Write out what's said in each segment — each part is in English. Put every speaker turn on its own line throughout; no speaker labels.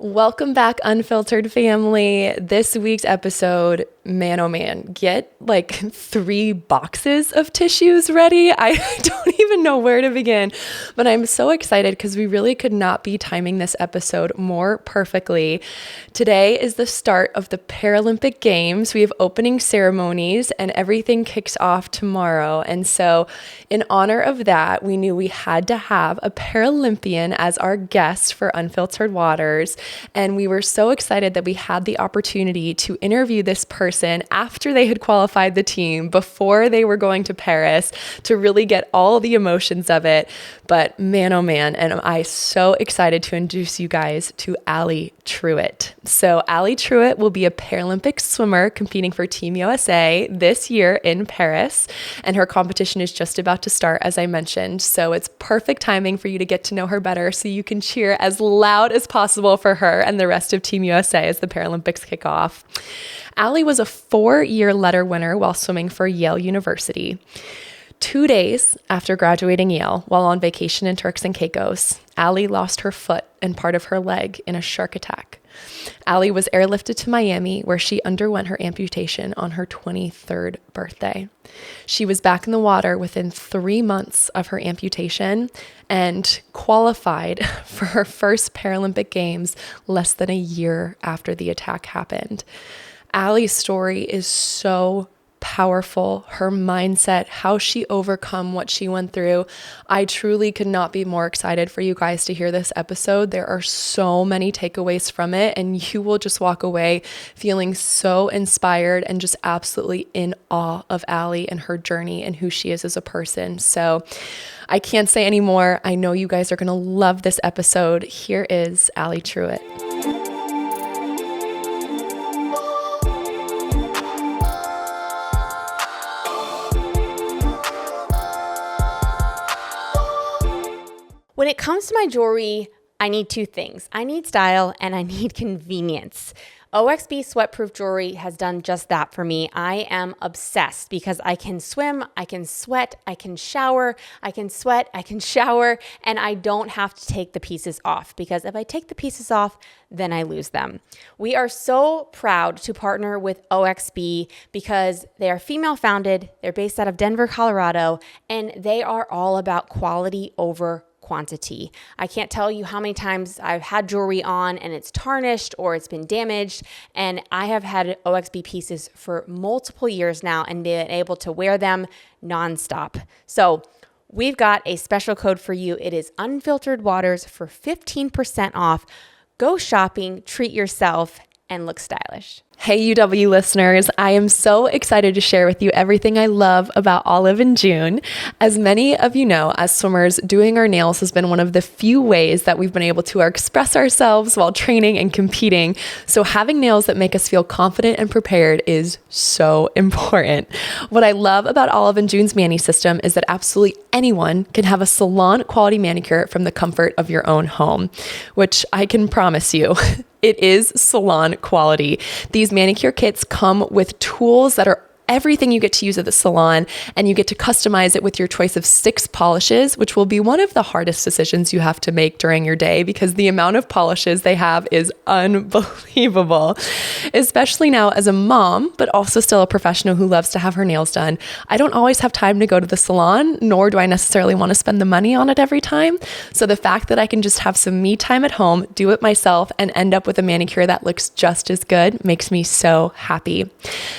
Welcome back, Unfiltered family. This week's episode, man, oh man, get like 3 boxes of tissues ready. I don't even know where to begin, but I'm so excited because we really could not be timing this episode more perfectly. Today is the start of the Paralympic Games. We have opening ceremonies and everything kicks off tomorrow. And so in honor of that, we knew we had to have a Paralympian as our guest for Unfiltered Waters. And we were so excited that we had the opportunity to interview this person after they had qualified the team, before they were going to Paris, to really get all the emotions of it. But man, oh man, and I'm so excited to introduce you guys to Allie Truwit. So Allie Truwit will be a Paralympic swimmer competing for Team USA this year in Paris. And her competition is just about to start, as I mentioned. So it's perfect timing for you to get to know her better so you can cheer as loud as possible for her and the rest of Team USA as the Paralympics kick off. Allie was a 4-year letter winner while swimming for Yale University. 2 days after graduating Yale, while on vacation in Turks and Caicos, Allie lost her foot and part of her leg in a shark attack. Allie was airlifted to Miami, where she underwent her amputation on her 23rd birthday. She was back in the water within 3 months of her amputation and qualified for her first Paralympic Games less than a year after the attack happened. Allie's story is so powerful. Her mindset, how she overcome what she went through. I truly could not be more excited for you guys to hear this episode. There are so many takeaways from it, and you will just walk away feeling so inspired and just absolutely in awe of Allie and her journey and who she is as a person. So I can't say any more. I know you guys are going to love this episode. Here is Allie Truwit.
When it comes to my jewelry, I need 2 things. I need style and I need convenience. OXB Sweatproof Jewelry has done just that for me. I am obsessed because I can swim, I can sweat, I can shower, I can sweat, I can shower, and I don't have to take the pieces off, because if I take the pieces off, then I lose them. We are so proud to partner with OXB because they are female founded, they're based out of Denver, Colorado, and they are all about quality over quantity. I can't tell you how many times I've had jewelry on and it's tarnished or it's been damaged, and I have had OXB pieces for multiple years now and been able to wear them nonstop. So we've got a special code for you. It is Unfiltered Waters for 15% off. Go shopping, treat yourself, and look stylish.
Hey UW listeners, I am so excited to share with you everything I love about Olive and June. As many of you know, as swimmers, doing our nails has been one of the few ways that we've been able to express ourselves while training and competing. So having nails that make us feel confident and prepared is so important. What I love about Olive and June's Mani system is that absolutely anyone can have a salon quality manicure from the comfort of your own home, which I can promise you, it is salon quality. These manicure kits come with tools that are everything you get to use at the salon, and you get to customize it with your choice of 6 polishes, which will be one of the hardest decisions you have to make during your day because the amount of polishes they have is unbelievable. Especially now as a mom, but also still a professional who loves to have her nails done. I don't always have time to go to the salon, nor do I necessarily want to spend the money on it every time. So the fact that I can just have some me time at home, do it myself, and end up with a manicure that looks just as good makes me so happy.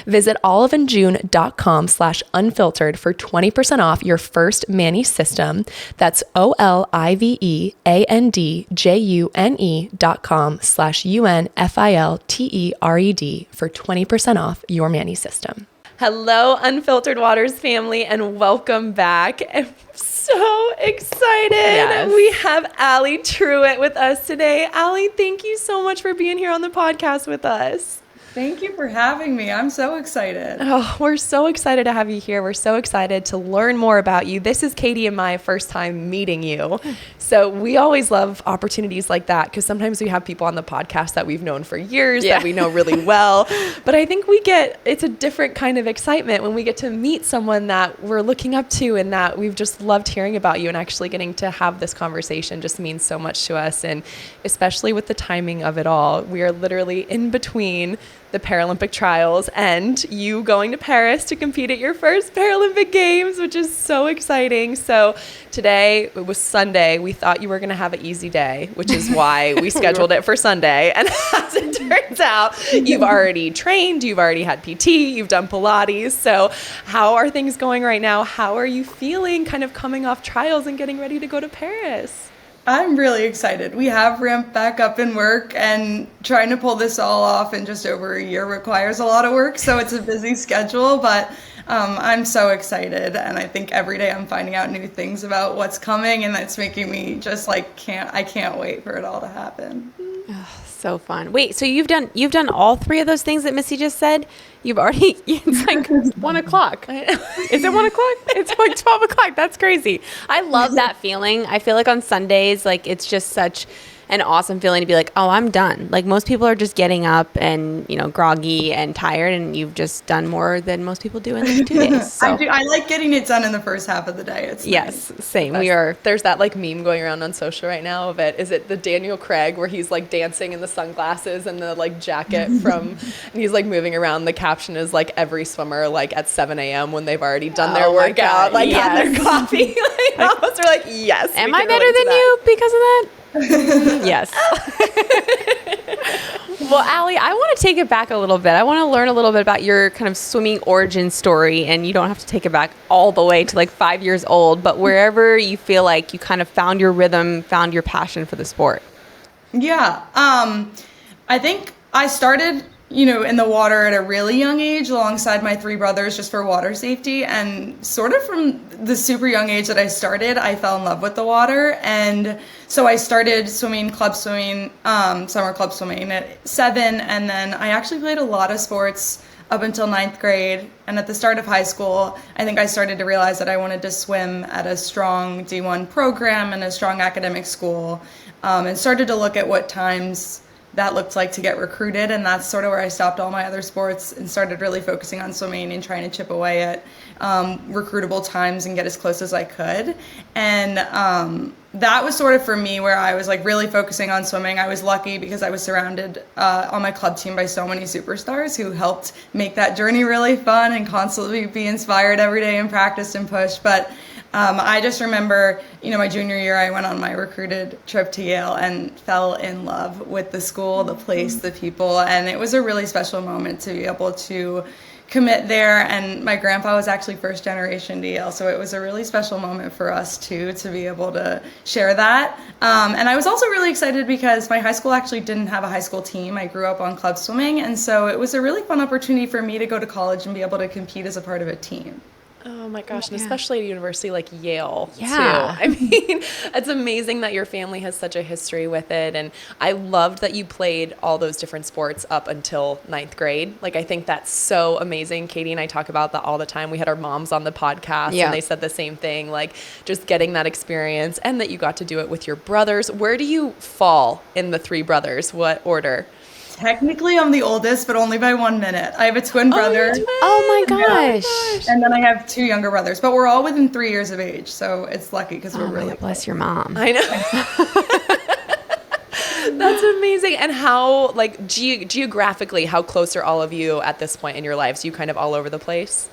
Visit oliveandjune.com/unfiltered for 20% off your first Mani system. That's oliveandjune.com/unfiltered for 20% off your Mani system. Hello, Unfiltered Waters family, and welcome back. I'm so excited.
Yes.
We have Allie Truwit with us today. Allie, thank you so much for being here on the podcast with us.
Thank you for having me. I'm so excited.
Oh, we're so excited to have you here. We're so excited to learn more about you. This is Katie and my first time meeting you. So we always love opportunities like that because sometimes we have people on the podcast that we've known for years, that we know really well. But I think it's a different kind of excitement when we get to meet someone that we're looking up to and that we've just loved hearing about you, and actually getting to have this conversation just means so much to us. And especially with the timing of it all, we are literally in between the Paralympic trials and you going to Paris to compete at your first Paralympic Games, which is so exciting. So today, it was Sunday. We thought you were going to have an easy day, which is why we scheduled it for Sunday. And as it turns out, you've already trained, you've already had PT, you've done Pilates. So how are things going right now? How are you feeling kind of coming off trials and getting ready to go to Paris?
I'm really excited. We have ramped back up in work, and trying to pull this all off in just over a year requires a lot of work. So it's a busy schedule, but I'm so excited. And I think every day I'm finding out new things about what's coming, and that's making me just like, I can't wait for it all to happen.
Oh, so fun. Wait, so you've done all three of those things that Missy just said? You've already, it's like 1 o'clock. Is it 1 o'clock? It's like 12 o'clock. That's crazy. I love that feeling. I feel like on Sundays, like it's just such an awesome feeling to be like, oh, I'm done. Like most people are just getting up and, groggy and tired, and you've just done more than most people do in like 2 days. So.
I like getting it done in the first half of the day. It's
yes,
nice.
Same.
There's that like meme going around on social right now of it. Is it the Daniel Craig where he's like dancing in the sunglasses and the like jacket and he's like moving around. The caption is like every swimmer like at 7 a.m. when they've already done their workout, like had their coffee. Like almost are like, yes.
Am I better than you because of that? Yes. Well, Allie, I want to take it back a little bit. I want to learn a little bit about your kind of swimming origin story, and you don't have to take it back all the way to like 5 years old, but wherever you feel like you kind of found your rhythm, found your passion for the sport.
Yeah. I think I started, in the water at a really young age alongside my 3 brothers just for water safety. And sort of from the super young age that I started, I fell in love with the water. And so I started swimming, club swimming, summer club swimming at 7. And then I actually played a lot of sports up until 9th grade. And at the start of high school, I think I started to realize that I wanted to swim at a strong D1 program and a strong academic school, and started to look at what times that looked like to get recruited. And that's sort of where I stopped all my other sports and started really focusing on swimming and trying to chip away at recruitable times and get as close as I could. And that was sort of for me where I was like really focusing on swimming. I was lucky because I was surrounded on my club team by so many superstars who helped make that journey really fun and constantly be inspired every day and practice and push. But I just remember, my junior year, I went on my recruited trip to Yale and fell in love with the school, the place, the people, and it was a really special moment to be able to commit there. And my grandpa was actually first generation to Yale, so it was a really special moment for us too, to be able to share that. And I was also really excited because my high school actually didn't have a high school team. I grew up on club swimming, and so it was a really fun opportunity for me to go to college and be able to compete as a part of a team.
Oh my gosh, and especially at a university like Yale, too.
Yeah.
I mean, it's amazing that your family has such a history with it, and I loved that you played all those different sports up until 9th grade. Like, I think that's so amazing. Katie and I talk about that all the time. We had our moms on the podcast, and they said the same thing, like, just getting that experience, and that you got to do it with your brothers. Where do you fall in the 3 brothers? What order?
Technically, I'm the oldest, but only by 1 minute. I have a twin brother.
Oh my gosh.
And then I have 2 younger brothers, but we're all within 3 years of age, so it's lucky because we're really
bless your mom.
I know. That's amazing. And how, like, geographically, how close are all of you at this point in your lives? You kind of all over the place?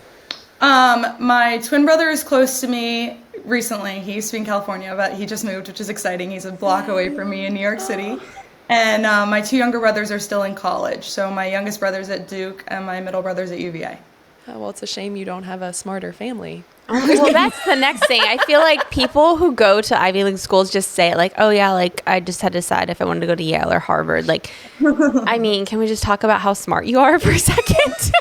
My twin brother is close to me recently. He used to be in California, but he just moved, which is exciting. He's a block away from me in New York City. And my 2 younger brothers are still in college. So my youngest brother's at Duke and my middle brother's at UVA.
Oh, well, it's a shame you don't have a smarter family.
Well, that's the next thing. I feel like people who go to Ivy League schools just say it like, oh yeah, like I just had to decide if I wanted to go to Yale or Harvard. Like, I mean, can we just talk about how smart you are for a second?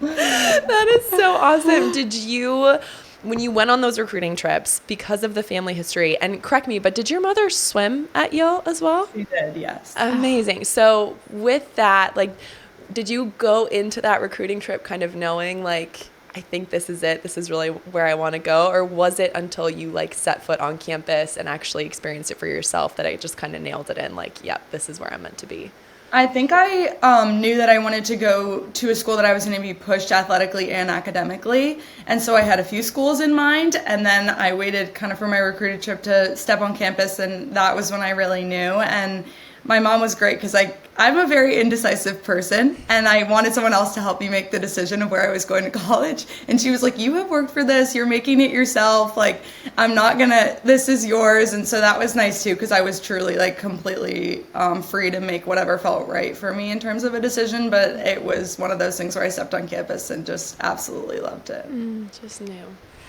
That is so awesome. Did you when you went on those recruiting trips, because of the family history, and correct me, but did your mother swim at Yale as well?
She did, yes.
Amazing. So with that, like, did you go into that recruiting trip kind of knowing, like, I think this is it, this is really where I want to go? Or was it until you, like, set foot on campus and actually experienced it for yourself that I just kind of nailed it in, like, yep, this is where I'm meant to be?
I think I knew that I wanted to go to a school that I was going to be pushed athletically and academically. And so I had a few schools in mind. And then I waited kind of for my recruited trip to step on campus. And that was when I really knew. And my mom was great because I'm a very indecisive person. And I wanted someone else to help me make the decision of where I was going to college. And she was like, you have worked for this. You're making it yourself. Like, I'm not going to, this is yours. And so that was nice too, because I was truly like completely free to make whatever felt right for me in terms of a decision. But it was one of those things where I stepped on campus and just absolutely loved it.
Just knew.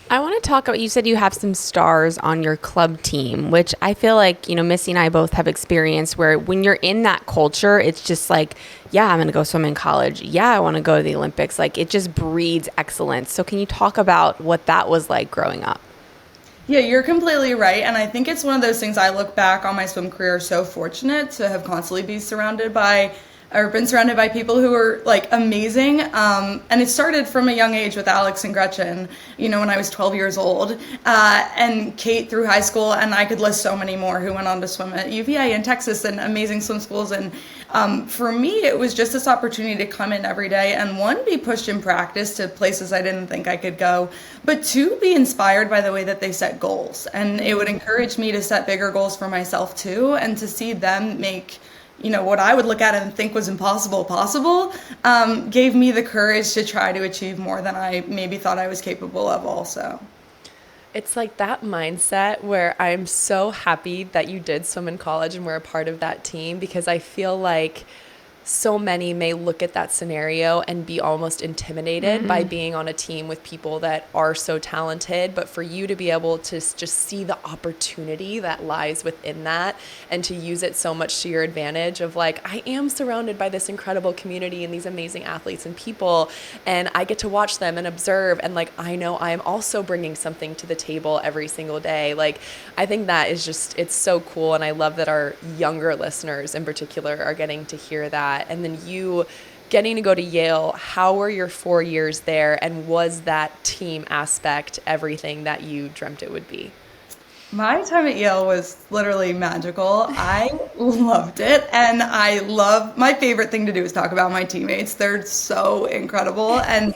I want to talk about, you said you have some stars on your club team, which I feel like, Missy and I both have experienced where when you're in that culture, it's just like, yeah, I'm going to go swim in college. Yeah, I want to go to the Olympics. Like, it just breeds excellence. So can you talk about what that was like growing up?
Yeah, you're completely right. And I think it's one of those things I look back on my swim career so fortunate to have constantly been surrounded by people who are like amazing. And it started from a young age with Alex and Gretchen, when I was 12 years old, and Kate through high school. And I could list so many more who went on to swim at UVA in Texas and amazing swim schools. And for me, it was just this opportunity to come in every day and one, be pushed in practice to places I didn't think I could go, but two, be inspired by the way that they set goals. And it would encourage me to set bigger goals for myself too, and to see them make what I would look at and think was impossible possible, gave me the courage to try to achieve more than I maybe thought I was capable of also.
It's like that mindset where I'm so happy that you did swim in college and we're a part of that team, because I feel like so many may look at that scenario and be almost intimidated by being on a team with people that are so talented. But for you to be able to just see the opportunity that lies within that and to use it so much to your advantage of like, I am surrounded by this incredible community and these amazing athletes and people, and I get to watch them and observe. And like, I know I'm also bringing something to the table every single day. Like, I think that is just, it's so cool. And I love that our younger listeners in particular are getting to hear that. And then you getting to go to Yale, how were your 4 years there? And was that team aspect everything that you dreamt it would be?
My time at Yale was literally magical. I loved it. And my favorite thing to do is talk about my teammates. They're so incredible. And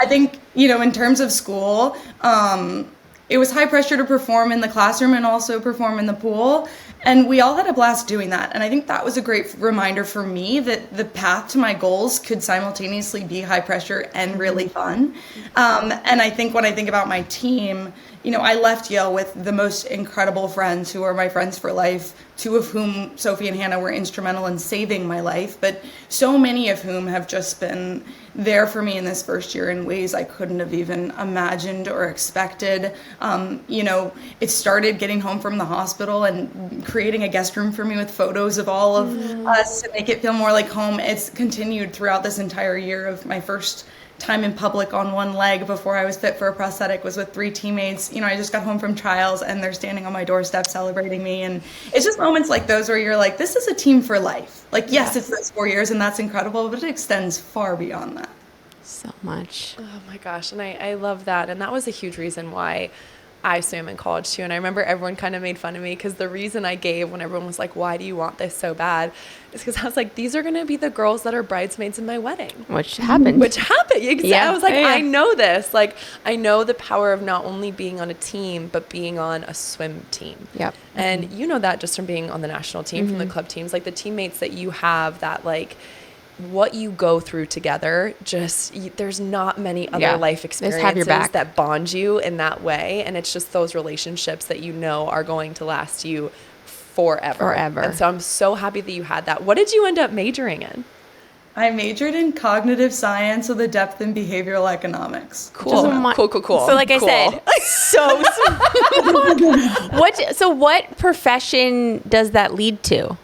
I think, in terms of school, it was high pressure to perform in the classroom and also perform in the pool. And we all had a blast doing that. And I think that was a great reminder for me that the path to my goals could simultaneously be high pressure and really fun. And I think when I think about my team, I left Yale with the most incredible friends who are my friends for life, two of whom, Sophie and Hannah, were instrumental in saving my life, but so many of whom have just been there for me in this first year in ways I couldn't have even imagined or expected. It started getting home from the hospital and creating a guest room for me with photos of all of us to make it feel more like home. It's continued throughout this entire year of my first time in public on one leg before I was fit for a prosthetic was with 3 teammates. I just got home from trials and they're standing on my doorstep celebrating me. And it's just moments like those where you're like, this is a team for life. Like, yes, it's those 4 years and that's incredible, but it extends far beyond that.
So much.
Oh my gosh. And I love that. And that was a huge reason why I swam in college too. And I remember everyone kind of made fun of me because the reason I gave when everyone was like, why do you want this so bad? Is because I was like, these are going to be the girls that are bridesmaids in my wedding.
Which happened.
Exactly. Yeah. I was like, I know this. Like, I know the power of not only being on a team, but being on a swim team.
Yep.
And you know that just from being on the national team, from the club teams, like the teammates that you have that like, what you go through together, there's not many other life experiences that bond you in that way. And it's just those relationships that are going to last you forever. And so I'm so happy that you had that. What did you end up majoring in?
I majored in cognitive science with a depth in behavioral economics.
Cool. Cool.
So like I said, so what profession does that lead to?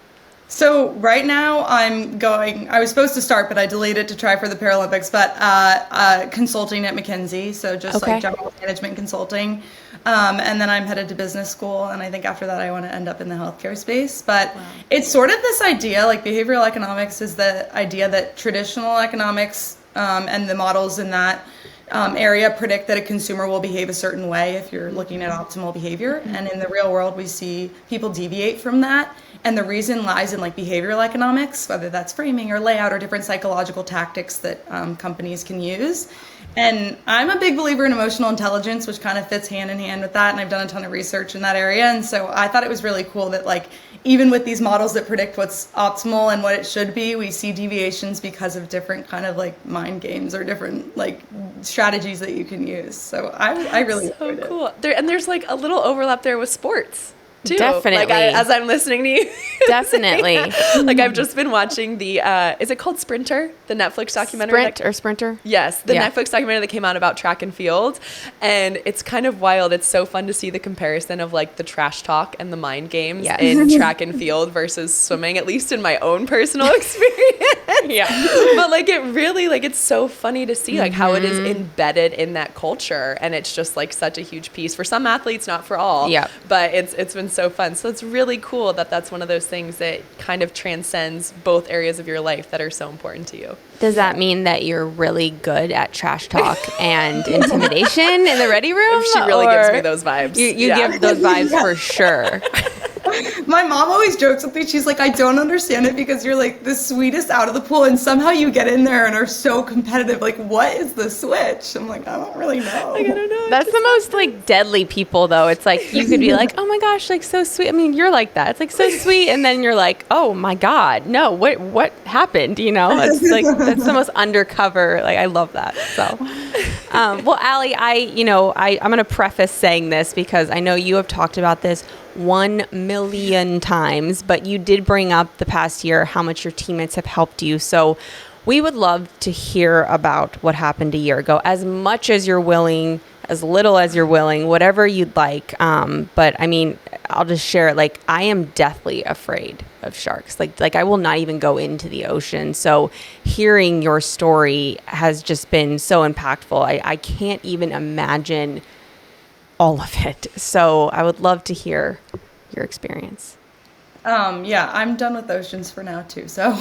So right now I was supposed to start, but I delayed it to try for the Paralympics, but consulting at McKinsey. So just like general management consulting. And then I'm headed to business school. And I think after that, I want to end up in the healthcare space. But it's sort of this idea, like behavioral economics is the idea that traditional economics and the models in that area predict that a consumer will behave a certain way if you're looking at optimal behavior. And in the real world, we see people deviate from that. And the reason lies in like behavioral economics, whether that's framing or layout or different psychological tactics that companies can use. And I'm a big believer in emotional intelligence, which kind of fits hand in hand with that. And I've done a ton of research in that area. And so I thought it was really cool that like, even with these models that predict what's optimal and what it should be, we see deviations because of different kind of like mind games or different like strategies that you can use. So I really enjoyed it.
Cool. There's like a little overlap there with sports. Too.
Definitely.
Like as I'm listening to you.
Definitely.
Like I've just been watching the, is it called Sprinter? The Netflix documentary?
Sprinter?
Yes. The Netflix documentary that came out about track and field. And it's kind of wild. It's so fun to see the comparison of like the trash talk and the mind games in track and field versus swimming, at least in my own personal experience. But like it really, like it's so funny to see like how it is embedded in that culture. And it's just like such a huge piece for some athletes, not for all.
Yeah.
But it's been so fun. So it's really cool that that's one of those things that kind of transcends both areas of your life that are so important to you.
Does that mean that you're really good at trash talk and intimidation in the ready room?
She really gives me those vibes.
You give those vibes for sure.
My mom always jokes with me. She's like, I don't understand it because you're like the sweetest out of the pool and somehow you get in there and are so competitive. Like, what is the switch? I'm like, I don't really know.
Like, I don't know.
That's the most like deadly people though. It's like you could be like, oh my gosh, like so sweet. I mean, you're like that. It's like so sweet. And then you're like, oh my God, no, what happened? You know, it's like, that's the most undercover. Like, I love that. So, well, Allie, I'm going to preface saying this because I know you have talked about this 1 million times, but you did bring up the past year how much your teammates have helped you. So we would love to hear about what happened a year ago, as much as you're willing, as little as you're willing, whatever you'd like. But I mean, I'll just share it. Like, I am deathly afraid of sharks. Like I will not even go into the ocean. So hearing your story has just been so impactful. I can't even imagine all of it. So I would love to hear your experience.
I'm done with oceans for now too. So,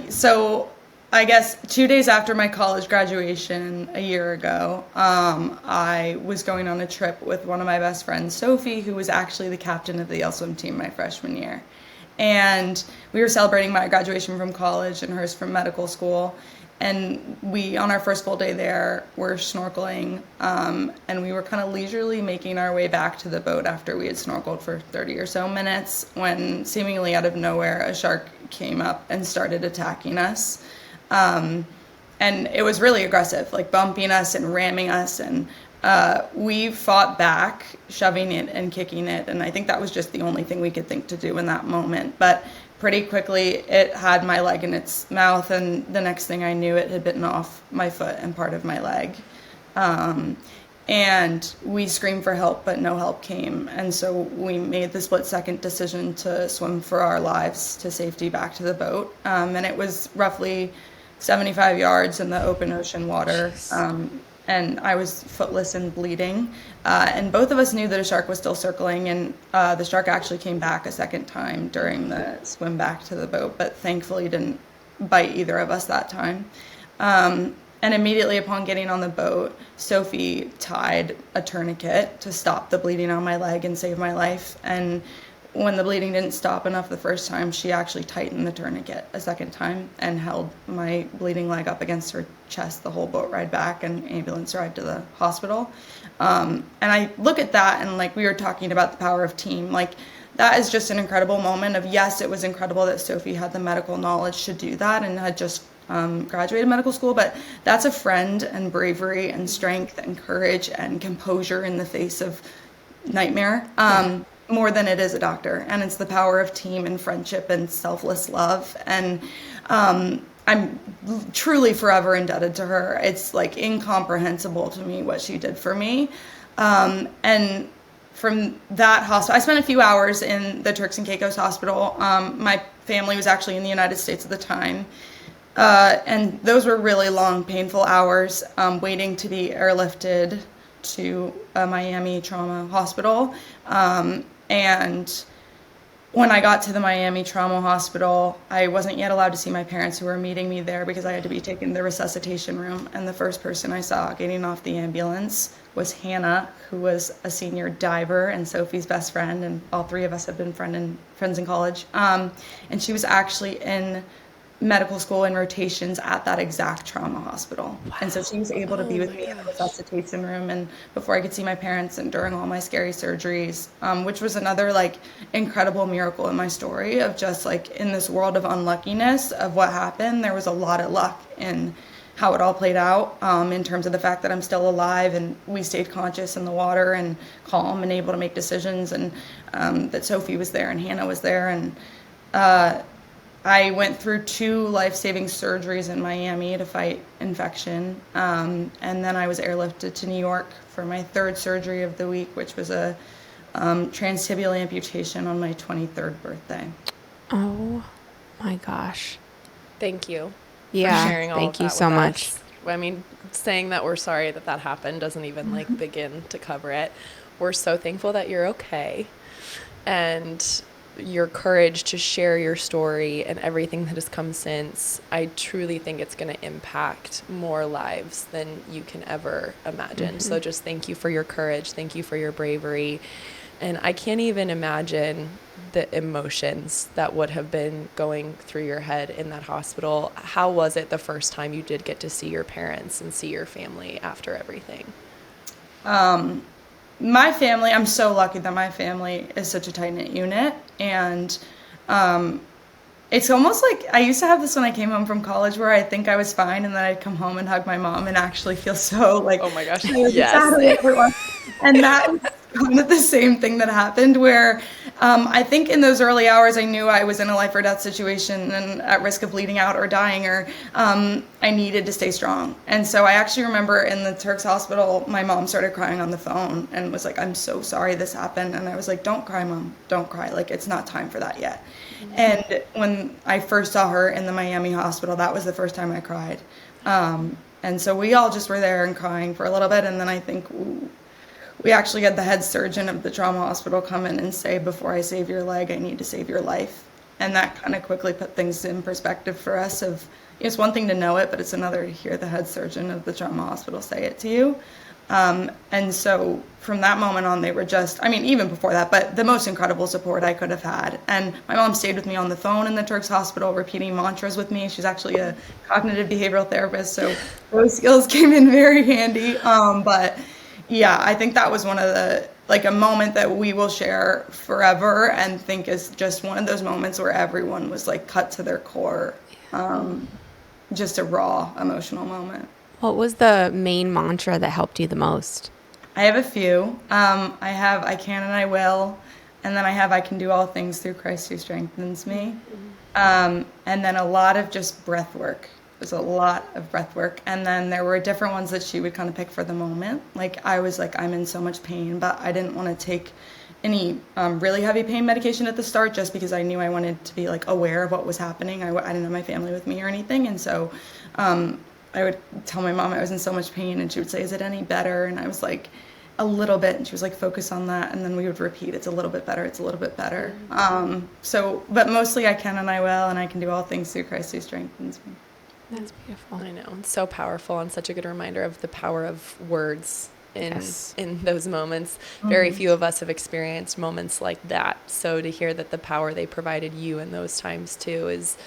so I guess 2 days after my college graduation a year ago, I was going on a trip with one of my best friends, Sophie, who was actually the captain of the Yale swim team my freshman year. And we were celebrating my graduation from college and hers from medical school. And we, on our first full day there, were snorkeling, and we were kind of leisurely making our way back to the boat after we had snorkeled for 30 or so minutes when seemingly out of nowhere a shark came up and started attacking us. And it was really aggressive, like bumping us and ramming us, and we fought back, shoving it and kicking it, and I think that was just the only thing we could think to do in that moment. But pretty quickly, it had my leg in its mouth, and the next thing I knew, it had bitten off my foot and part of my leg. And we screamed for help, but no help came. And so we made the split-second decision to swim for our lives to safety back to the boat. And it was roughly 75 yards in the open ocean water. And I was footless and bleeding. And both of us knew that a shark was still circling, and the shark actually came back a second time during the swim back to the boat, but thankfully didn't bite either of us that time. And immediately upon getting on the boat, Sophie tied a tourniquet to stop the bleeding on my leg and save my life. And when the bleeding didn't stop enough the first time, she actually tightened the tourniquet a second time and held my bleeding leg up against her chest the whole boat ride back, and ambulance ride to the hospital. And I look at that, and like we were talking about the power of team, like that is just an incredible moment of, yes, it was incredible that Sophie had the medical knowledge to do that and had just graduated medical school, but that's a friend and bravery and strength and courage and composure in the face of nightmare. More than it is a doctor. And it's the power of team and friendship and selfless love. And I'm truly forever indebted to her. It's like incomprehensible to me what she did for me. And from that hospital, I spent a few hours in the Turks and Caicos hospital. My family was actually in the United States at the time. And those were really long, painful hours, waiting to be airlifted to a Miami trauma hospital. And when I got to the Miami trauma hospital, I wasn't yet allowed to see my parents who were meeting me there because I had to be taken to the resuscitation room. And the first person I saw getting off the ambulance was Hannah, who was a senior diver and Sophie's best friend. And all three of us had been friends in college. And she was actually in medical school and rotations at that exact trauma hospital. Wow. And so she was able to be with me in the resuscitation room and before I could see my parents and during all my scary surgeries, which was another like incredible miracle in my story of just like in this world of unluckiness of what happened, there was a lot of luck in how it all played out, in terms of the fact that I'm still alive and we stayed conscious in the water and calm and able to make decisions, and that Sophie was there and Hannah was there. And I went through 2 life-saving surgeries in Miami to fight infection, and then I was airlifted to New York for my 3rd surgery of the week, which was a transtibial amputation on my 23rd birthday.
Oh my gosh.
Thank you
for
sharing all
thank
of
you
that
so
with
much.
us. I mean, saying that we're sorry that that happened doesn't even like begin to cover it. We're so thankful that you're okay, and your courage to share your story and everything that has come since. I truly think it's going to impact more lives than you can ever imagine. So just thank you for your courage. Thank you for your bravery. And I can't even imagine the emotions that would have been going through your head in that hospital. How was it the first time you did get to see your parents and see your family after everything?
My family, I'm so lucky that my family is such a tight-knit unit, and it's almost like I used to have this when I came home from college where I think I was fine and then I'd come home and hug my mom and actually feel so like,
oh my gosh,
yes. And that was kind of the same thing that happened where I think in those early hours I knew I was in a life or death situation and at risk of bleeding out or dying, or I needed to stay strong. And so I actually remember in the Turks hospital, my mom started crying on the phone and was like, I'm so sorry this happened. And I was like, don't cry, Mom, don't cry. Like, it's not time for that yet. And when I first saw her in the Miami hospital, that was the first time I cried. And so we all just were there and crying for a little bit. And then I think we actually had the head surgeon of the trauma hospital come in and say, before I save your leg, I need to save your life. And that kind of quickly put things in perspective for us of, it's one thing to know it, but it's another to hear the head surgeon of the trauma hospital say it to you. And so from that moment on, they were just, I mean, even before that, but the most incredible support I could have had. And my mom stayed with me on the phone in the Turks hospital, repeating mantras with me. She's actually a cognitive behavioral therapist, so those skills came in very handy. But yeah, I think that was one of the, like a moment that we will share forever and think is just one of those moments where everyone was like cut to their core. Just a raw emotional moment.
What was the main mantra that helped you the most?
I have a few. I have I can and I will, and then I have I can do all things through Christ who strengthens me. And then a lot of just breath work. There's a lot of breath work. And then there were different ones that she would kind of pick for the moment. Like I was like, I'm in so much pain, but I didn't want to take any really heavy pain medication at the start just because I knew I wanted to be like aware of what was happening. I didn't have my family with me or anything. And so I would tell my mom I was in so much pain and she would say, is it any better? And I was like, a little bit. And she was like, focus on that. And then we would repeat, it's a little bit better. It's a little bit better. But mostly I can and I will, and I can do all things through Christ who strengthens me.
That's beautiful.
I know. It's so powerful and such a good reminder of the power of words in those moments. Very few of us have experienced moments like that. So to hear that the power they provided you in those times too is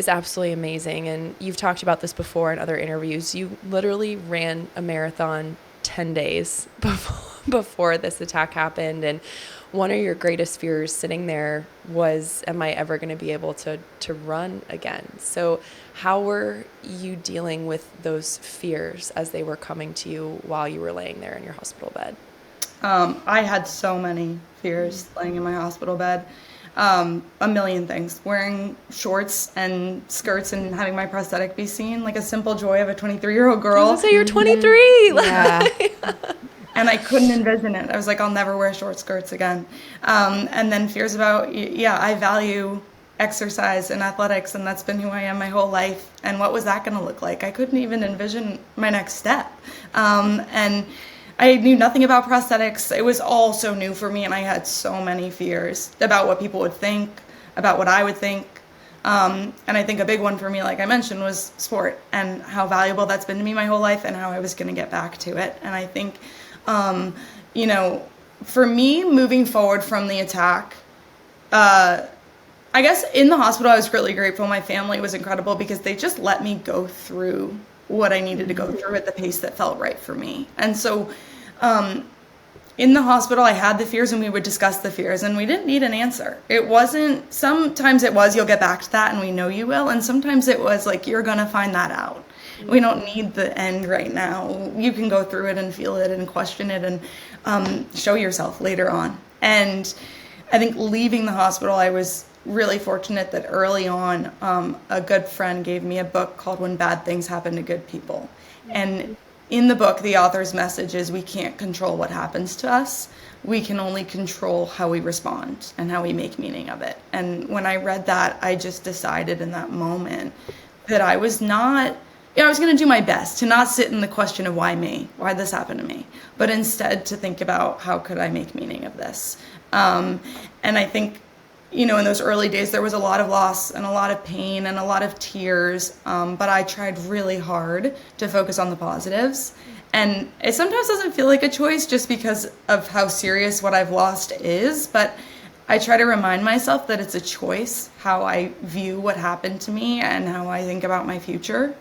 absolutely amazing. And you've talked about this before in other interviews. You literally ran a marathon 10 days before this attack happened. And one of your greatest fears sitting there was, am I ever going to be able to run again? So how were you dealing with those fears as they were coming to you while you were laying there in your hospital bed?
I had so many fears laying in my hospital bed. A million things. Wearing shorts and skirts and having my prosthetic be seen, like a simple joy of a 23-year-old girl.
I was gonna say you're 23.
Yeah.
And I couldn't envision it. I was like, I'll never wear short skirts again. And then fears about, I value exercise and athletics, and that's been who I am my whole life. And what was that going to look like? I couldn't even envision my next step. And I knew nothing about prosthetics. It was all so new for me, and I had so many fears about what people would think, about what I would think. And I think a big one for me, like I mentioned, was sport and how valuable that's been to me my whole life and how I was going to get back to it. And I think, for me, moving forward from the attack, I guess in the hospital, I was really grateful. My family was incredible because they just let me go through what I needed to go through at the pace that felt right for me. And so in the hospital, I had the fears and we would discuss the fears and we didn't need an answer. It wasn't, sometimes it was, you'll get back to that and we know you will. And sometimes it was like, you're going to find that out. We don't need the end right now. You can go through it and feel it and question it and show yourself later on. And I think leaving the hospital, I was really fortunate that early on, a good friend gave me a book called When Bad Things Happen to Good People. And in the book, the author's message is we can't control what happens to us. We can only control how we respond and how we make meaning of it. And when I read that, I just decided in that moment that I was not, I was going to do my best to not sit in the question of why me, why this happened to me, but instead to think about how could I make meaning of this. And I think, in those early days, there was a lot of loss and a lot of pain and a lot of tears, but I tried really hard to focus on the positives. And it sometimes doesn't feel like a choice just because of how serious what I've lost is, but I try to remind myself that it's a choice, how I view what happened to me and how I think about my future.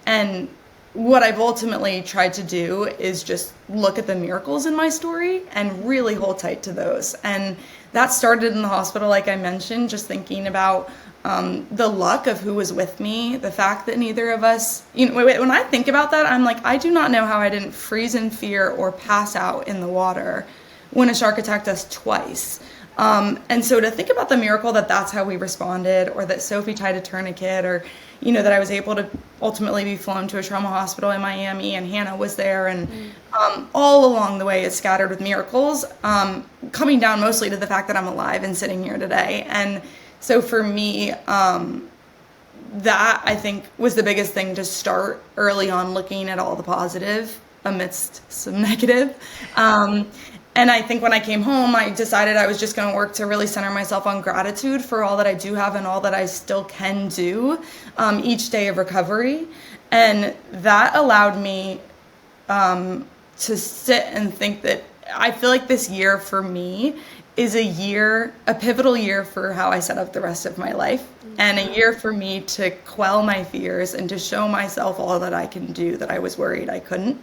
And what I've ultimately tried to do is just look at the miracles in my story and really hold tight to those. And that started in the hospital, like I mentioned, just thinking about the luck of who was with me, the fact that neither of us, when I think about that, I'm like, I do not know how I didn't freeze in fear or pass out in the water when a shark attacked us twice. And so to think about the miracle that that's how we responded, or that Sophie tied a tourniquet, or that I was able to ultimately be flown to a trauma hospital in Miami and Hannah was there. And all along the way, it's scattered with miracles, coming down mostly to the fact that I'm alive and sitting here today. And so for me, that I think was the biggest thing to start early on, looking at all the positive amidst some negative. And I think when I came home, I decided I was just going to work to really center myself on gratitude for all that I do have and all that I still can do each day of recovery. And that allowed me to sit and think that I feel like this year for me is a pivotal year for how I set up the rest of my life, and a year for me to quell my fears and to show myself all that I can do that I was worried I couldn't.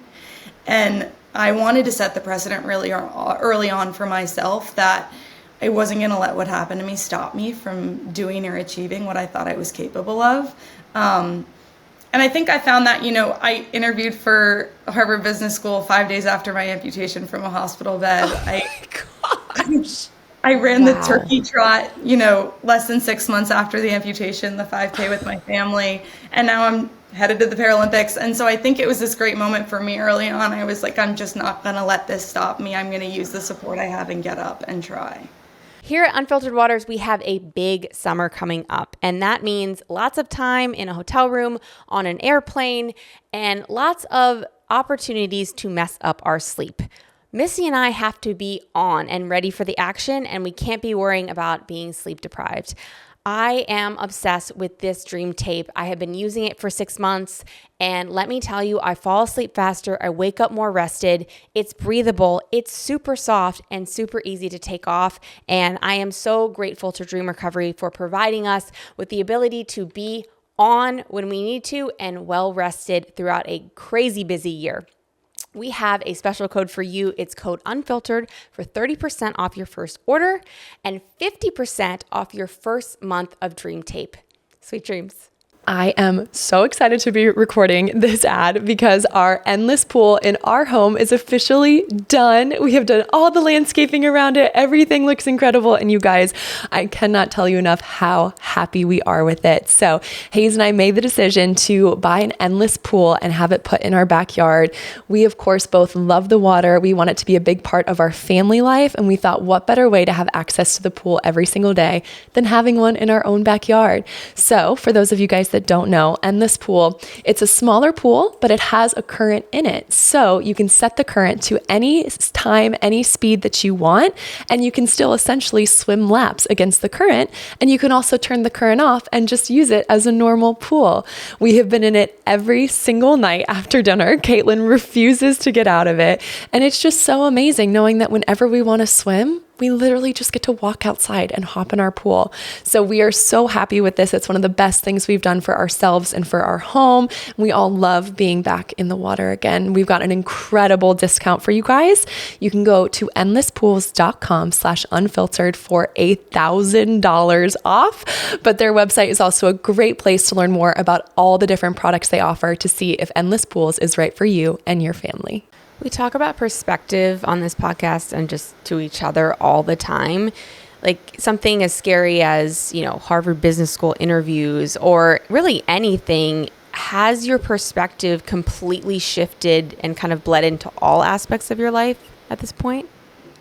And I wanted to set the precedent really early on for myself that I wasn't going to let what happened to me stop me from doing or achieving what I thought I was capable of. And I think I found that, I interviewed for Harvard Business School 5 days after my amputation from a hospital bed. I ran the turkey trot, less than 6 months after the amputation, the 5K with my family. And now I'm headed to the Paralympics. And so I think it was this great moment for me early on. I was like, I'm just not going to let this stop me. I'm going to use the support I have and get up and try.
Here at Unfiltered Waters, we have a big summer coming up, and that means lots of time in a hotel room, on an airplane, and lots of opportunities to mess up our sleep. Missy and I have to be on and ready for the action, and we can't be worrying about being sleep deprived. I am obsessed with this Dream Tape. I have been using it for 6 months, and let me tell you, I fall asleep faster. I wake up more rested. It's breathable. It's super soft and super easy to take off, and I am so grateful to Dream Recovery for providing us with the ability to be on when we need to and well rested throughout a crazy busy year. We have a special code for you. It's code Unfiltered for 30% off your first order and 50% off your first month of Dream Tape. Sweet dreams.
I am so excited to be recording this ad because our endless pool in our home is officially done. We have done all the landscaping around it. Everything looks incredible. And you guys, I cannot tell you enough how happy we are with it. So Hayes and I made the decision to buy an endless pool and have it put in our backyard. We, of course, both love the water. We want it to be a big part of our family life. And we thought, what better way to have access to the pool every single day than having one in our own backyard? So for those of you guys that don't know, Endless Pool, it's a smaller pool, but it has a current in it. So you can set the current to any time, any speed that you want, and you can still essentially swim laps against the current. And you can also turn the current off and just use it as a normal pool. We have been in it every single night after dinner. Caitlin refuses to get out of it. And it's just so amazing knowing that whenever we want to swim, we literally just get to walk outside and hop in our pool. So we are so happy with this. It's one of the best things we've done for ourselves and for our home. We all love being back in the water again. We've got an incredible discount for you guys. You can go to endlesspools.com/unfiltered for $1,000 off. But their website is also a great place to learn more about all the different products they offer to see if Endless Pools is right for you and your family.
We talk about perspective on this podcast and just to each other all the time. Like something as scary as, Harvard Business School interviews or really anything. Has your perspective completely shifted and kind of bled into all aspects of your life at this point?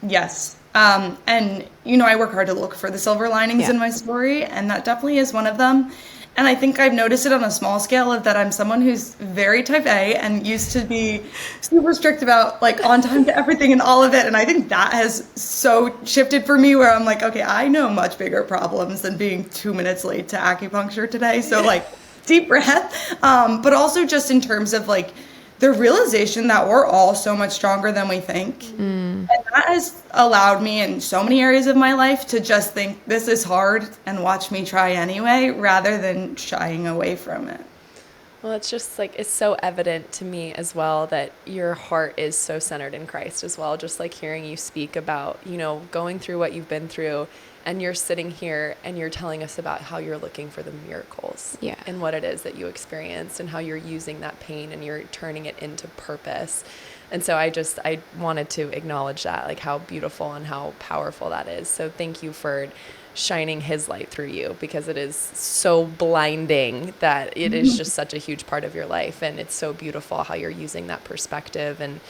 Yes. And, I work hard to look for the silver linings in my story, and that definitely is one of them. And I think I've noticed it on a small scale of that I'm someone who's very type A and used to be super strict about on time to everything and all of it. And I think that has so shifted for me where I'm like, okay, I know much bigger problems than being 2 minutes late to acupuncture today. So deep breath. But also just in terms of the realization that we're all so much stronger than we think. And that has allowed me in so many areas of my life to just think this is hard and watch me try anyway, rather than shying away from it.
Well, it's just it's so evident to me as well that your heart is so centered in Christ as well. Just hearing you speak about, going through what you've been through, and you're sitting here and you're telling us about how you're looking for the miracles and what it is that you experienced and how you're using that pain and you're turning it into purpose. And so I wanted to acknowledge that, how beautiful and how powerful that is. So thank you for shining his light through you, because it is so blinding that it is just such a huge part of your life. And it's so beautiful how you're using that perspective. And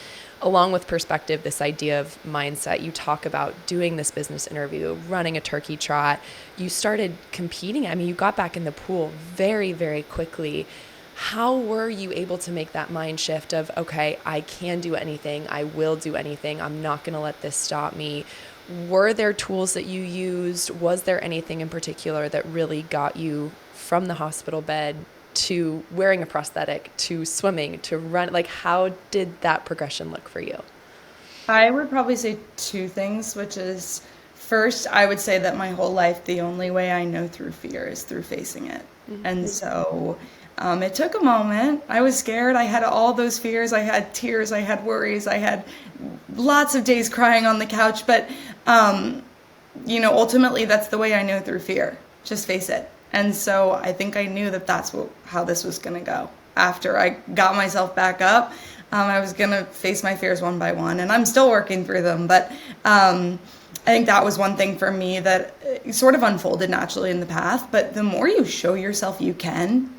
along with perspective, this idea of mindset, you talk about doing this business interview, running a turkey trot. You started competing. I mean, you got back in the pool very, very quickly. How were you able to make that mind shift of, okay, I can do anything. I will do anything. I'm not going to let this stop me. Were there tools that you used? Was there anything in particular that really got you from the hospital bed to wearing a prosthetic, to swimming, to run? How did that progression look for you?
I would probably say two things, which is, first, I would say that my whole life, the only way I know through fear is through facing it. Mm-hmm. And so it took a moment. I was scared. I had all those fears. I had tears. I had worries. I had lots of days crying on the couch. But, ultimately, that's the way I know through fear. Just face it. And so I think I knew that that's how this was going to go. After I got myself back up, I was going to face my fears one by one, and I'm still working through them. But I think that was one thing for me that sort of unfolded naturally in the path. But the more you show yourself you can,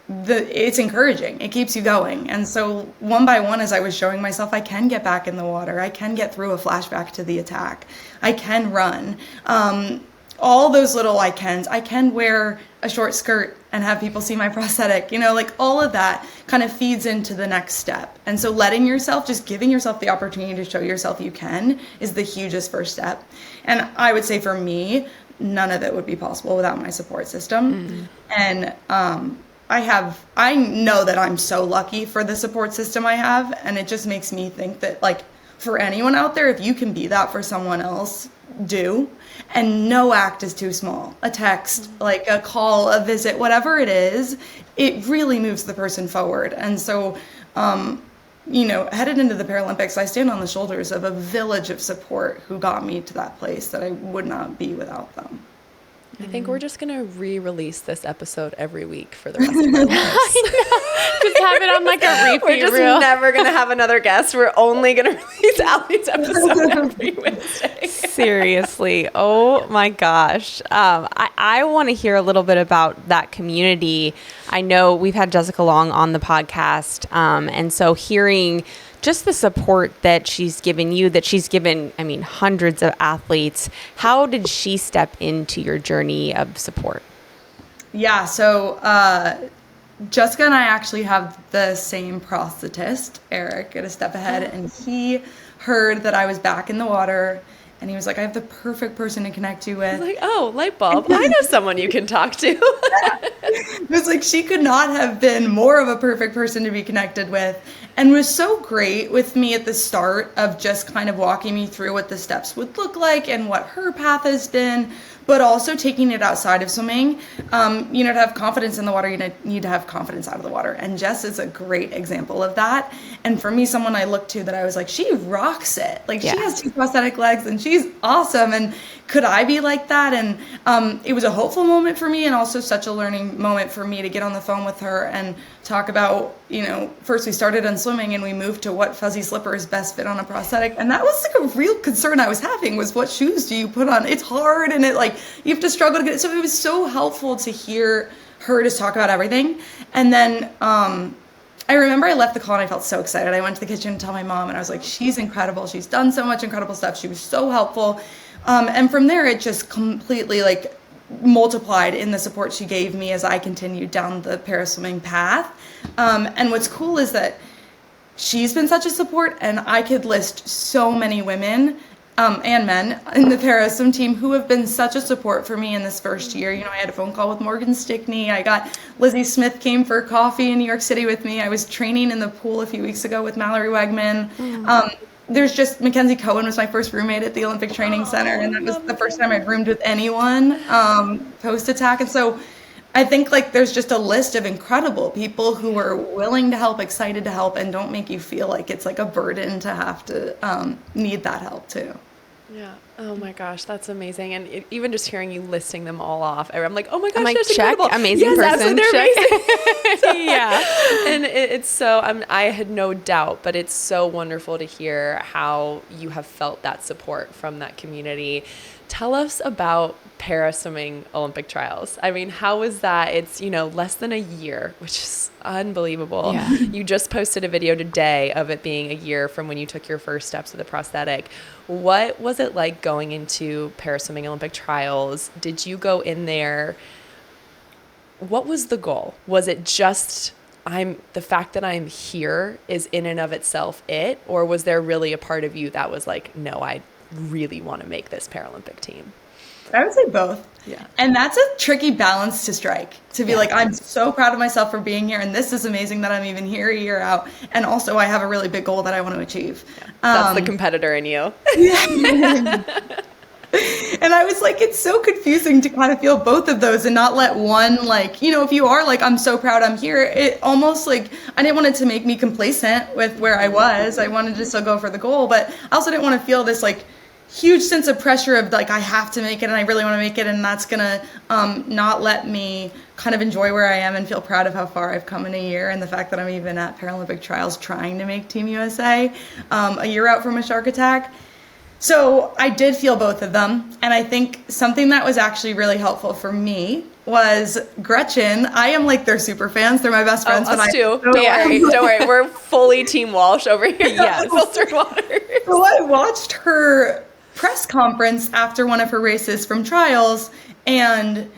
it's encouraging. It keeps you going. And so one by one, as I was showing myself, I can get back in the water. I can get through a flashback to the attack. I can run. All those little I cans. I can wear a short skirt and have people see my prosthetic. All of that kind of feeds into the next step. And so just giving yourself the opportunity to show yourself you can is the hugest first step. And I would say for me, none of it would be possible without my support system. And I know that I'm so lucky for the support system I have. And it just makes me think that for anyone out there, if you can be that for someone else, do. And no act is too small. A text, a call, a visit, whatever it is, it really moves the person forward. And so, headed into the Paralympics, I stand on the shoulders of a village of support who got me to that place that I would not be without them.
I think we're just going to re-release this episode every week for the rest of our lives.
Just have it on like a repeat
We're just
reel.
never going to have another guest. We're only going to release Allie's episode every Wednesday.
Seriously. Oh my gosh. I want to hear a little bit about that community. I know we've had Jessica Long on the podcast. And so hearing just the support that she's given you, that she's given, I mean, hundreds of athletes. How did she step into your journey of support?
Yeah, so Jessica and I actually have the same prosthetist, Eric, at A Step Ahead, and he heard that I was back in the water, and he was like, I have the perfect person to connect you with.
Like, oh, light bulb. I know someone you can talk to.
It was like she could not have been more of a perfect person to be connected with, and was so great with me at the start of just kind of walking me through what the steps would look like and what her path has been, but also taking it outside of swimming. To have confidence in the water, you need to have confidence out of the water. And Jess is a great example of that. And for me, someone I looked to that I was like, she rocks it. Like, she has 2 prosthetic legs and she's awesome. And could I be like that? And it was a hopeful moment for me, and also such a learning moment for me to get on the phone with her and talk about, first we started on swimming and we moved to what fuzzy slippers best fit on a prosthetic. And that was like a real concern I was having, was what shoes do you put on? It's hard, and you have to struggle to get it. So it was so helpful to hear her just talk about everything. And then I remember I left the call and I felt so excited. I went to the kitchen to tell my mom, and I was like, she's incredible. She's done so much incredible stuff. She was so helpful. And from there, it just completely multiplied in the support she gave me as I continued down the paraswimming path. And what's cool is that she's been such a support, and I could list so many women and men in the paraswim team who have been such a support for me in this first year. I had a phone call with Morgan Stickney. I got Lizzie Smith came for coffee in New York City with me. I was training in the pool a few weeks ago with Mallory Wegman. There's just Mackenzie Cohen was my first roommate at the Olympic Training Center, and that was the first time I'd roomed with anyone post-attack. And so I think there's just a list of incredible people who are willing to help, excited to help, and don't make you feel like it's like a burden to have to need that help too.
Yeah. Oh my gosh, that's amazing. And even just hearing you listing them all off, I'm like, oh my gosh,
I'm
that's
check,
incredible.
Amazing
yes,
person.
They're
Check.
amazing. Yeah. And it's so, I had no doubt, but it's so wonderful to hear how you have felt that support from that community. Tell us about paraswimming Olympic trials. I mean, how was that? It's, less than a year, which is unbelievable.
Yeah.
You just posted a video today of it being a year from when you took your first steps with a prosthetic. What was it like going into paraswimming Olympic trials? Did you go in there? What was the goal? Was it just the fact that I'm here is in and of itself it? Or was there really a part of you that was like, no, I really want to make this Paralympic team?
I would say both.
Yeah.
And that's a tricky balance to strike, to be like, I'm so proud of myself for being here, and this is amazing that I'm even here a year out. And also I have a really big goal that I want to achieve.
Yeah. That's the competitor in you.
Yeah. And I was like, it's so confusing to kind of feel both of those and not let one, if you are I'm so proud I'm here, it almost I didn't want it to make me complacent with where I was. I wanted to still go for the goal, but I also didn't want to feel this huge sense of pressure of I have to make it, and I really want to make it, and that's gonna not let me kind of enjoy where I am and feel proud of how far I've come in a year, and the fact that I'm even at Paralympic trials trying to make Team USA a year out from a shark attack. So I did feel both of them, and I think something that was actually really helpful for me was Gretchen. I am their super fans. They're my best friends.
Oh, us too. Don't worry. We're fully Team Walsh over here.
Yes.
Filtered Water.
So I watched her press conference after one of her races from trials, and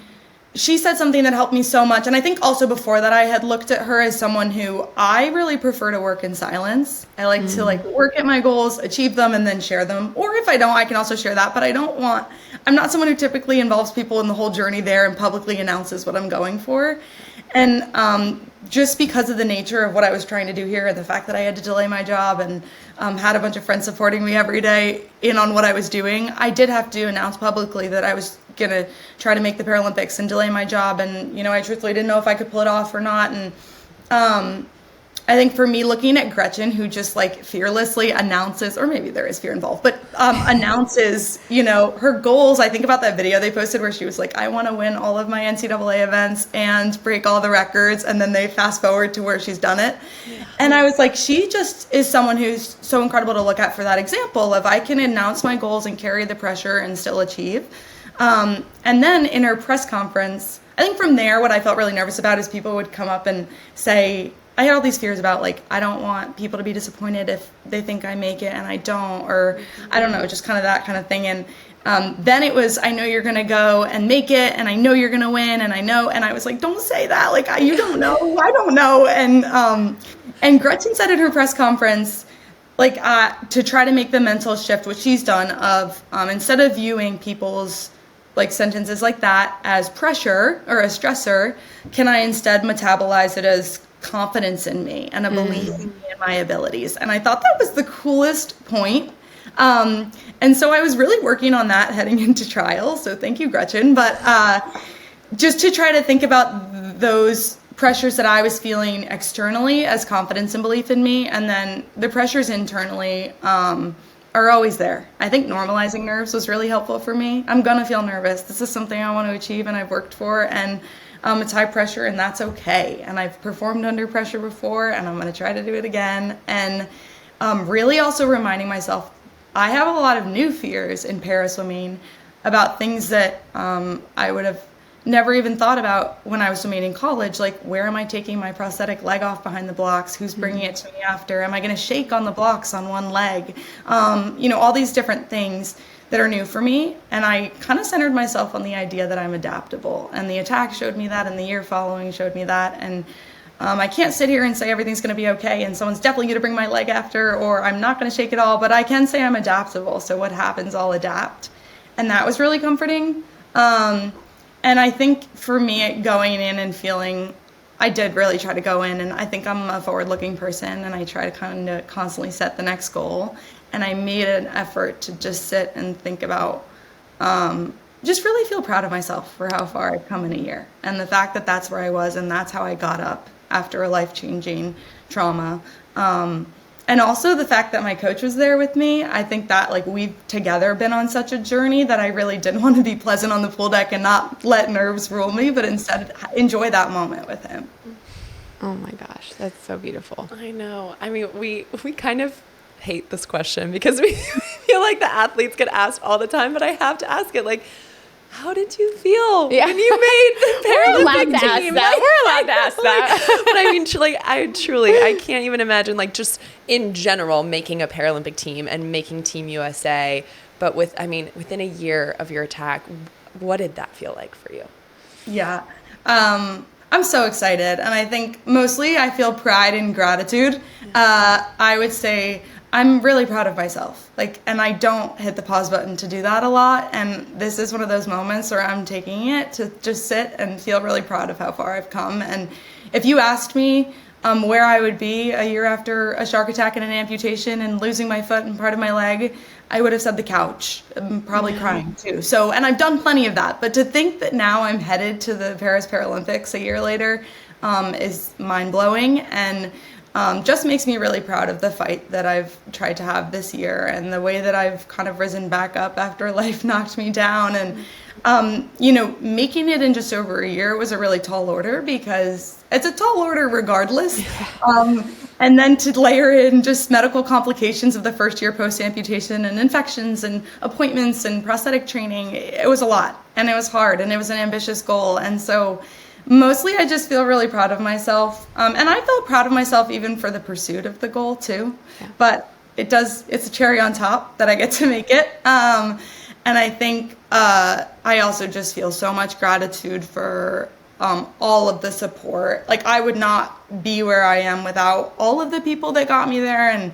she said something that helped me so much. And I think also before that, I had looked at her as someone who I really prefer to work in silence. I like to work at my goals, achieve them, and then share them. Or if I don't, I can also share that. But I'm not someone who typically involves people in the whole journey there and publicly announces what I'm going for. And just because of the nature of what I was trying to do here, and the fact that I had to delay my job and had a bunch of friends supporting me every day in on what I was doing, I did have to announce publicly that I was going to try to make the Paralympics and delay my job. And, I truthfully didn't know if I could pull it off or not. And I think for me, looking at Gretchen, who just like fearlessly announces, or maybe there is fear involved, but announces, you know, her goals. I think about that video they posted where she was like, I want to win all of my NCAA events and break all the records. And then they fast forward to where she's done it. Yeah. And I was like, she just is someone who's so incredible to look at for that example of I can announce my goals and carry the pressure and still achieve. And then in her press conference, I think from there, what I felt really nervous about is people would come up and say, I had all these fears about, like, I don't want people to be disappointed if they think I make it and I don't, or I don't know, just kind of that kind of thing. And then it was, I know you're going to go and make it, and I know you're going to win, and I was like, don't say that. Like, you don't know. I don't know. And Gretchen said at her press conference, like, to try to make the mental shift, which she's done, of instead of viewing people's like sentences like that as pressure or a stressor, can I instead metabolize it as confidence in me and a belief in me and my abilities? And I thought that was the coolest point. And so I was really working on that heading into trials. So thank you, Gretchen. But just to try to think about those pressures that I was feeling externally as confidence and belief in me, and then the pressures internally are always there. I think normalizing nerves was really helpful for me. I'm gonna feel nervous. This is something I want to achieve and I've worked for, and it's high pressure, and that's okay. And I've performed under pressure before, and I'm going to try to do it again. And really also reminding myself, I have a lot of new fears in para-swimming about things that I would have never even thought about when I was swimming in college. Like, where am I taking my prosthetic leg off behind the blocks? Who's bringing it to me after? Am I going to shake on the blocks on one leg? You know, all these different things that are new for me. And I kind of centered myself on the idea that I'm adaptable. And the attack showed me that, and the year following showed me that. And I can't sit here and say everything's going to be okay and someone's definitely going to bring my leg after, or I'm not going to shake it all, but I can say I'm adaptable. So what happens, I'll adapt. And that was really comforting. And I think for me, going in and feeling, I did really try to go in, and I think I'm a forward-looking person, and I try to kind of constantly set the next goal. And I made an effort to just sit and think about, just really feel proud of myself for how far I've come in a year. And the fact that that's where I was, and that's how I got up after a life-changing trauma. And also the fact that my coach was there with me. I think that, like, we've together been on such a journey that I really did want to be pleasant on the pool deck and not let nerves rule me, but instead enjoy that moment with him.
Oh my gosh, that's so beautiful.
I know. I mean, we kind of hate this question because we feel like the athletes get asked all the time, but I have to ask it, like, how did you feel when you made the Paralympic team?
We're allowed to ask that.
But I mean, like, I can't even imagine, like, just in general, making a Paralympic team and making Team USA. But within a year of your attack, what did that feel like for you?
Yeah. I'm so excited. And I think mostly I feel pride and gratitude. I would say I'm really proud of myself. And I don't hit the pause button to do that a lot. And this is one of those moments where I'm taking it to just sit and feel really proud of how far I've come. And if you asked me where I would be a year after a shark attack and an amputation and losing my foot and part of my leg, I would have said the couch, probably crying too. So, and I've done plenty of that. But to think that now I'm headed to the Paris Paralympics a year later is mind-blowing, and just makes me really proud of the fight that I've tried to have this year and the way that I've kind of risen back up after life knocked me down. And, making it in just over a year was a really tall order, because it's a tall order regardless. And then to layer in just medical complications of the first year post-amputation and infections and appointments and prosthetic training, it was a lot, and it was hard, and it was an ambitious goal. And so mostly I just feel really proud of myself. And I felt proud of myself even for the pursuit of the goal too. Yeah. But it's a cherry on top that I get to make it. And I think I also just feel so much gratitude for all of the support. I would not be where I am without all of the people that got me there. And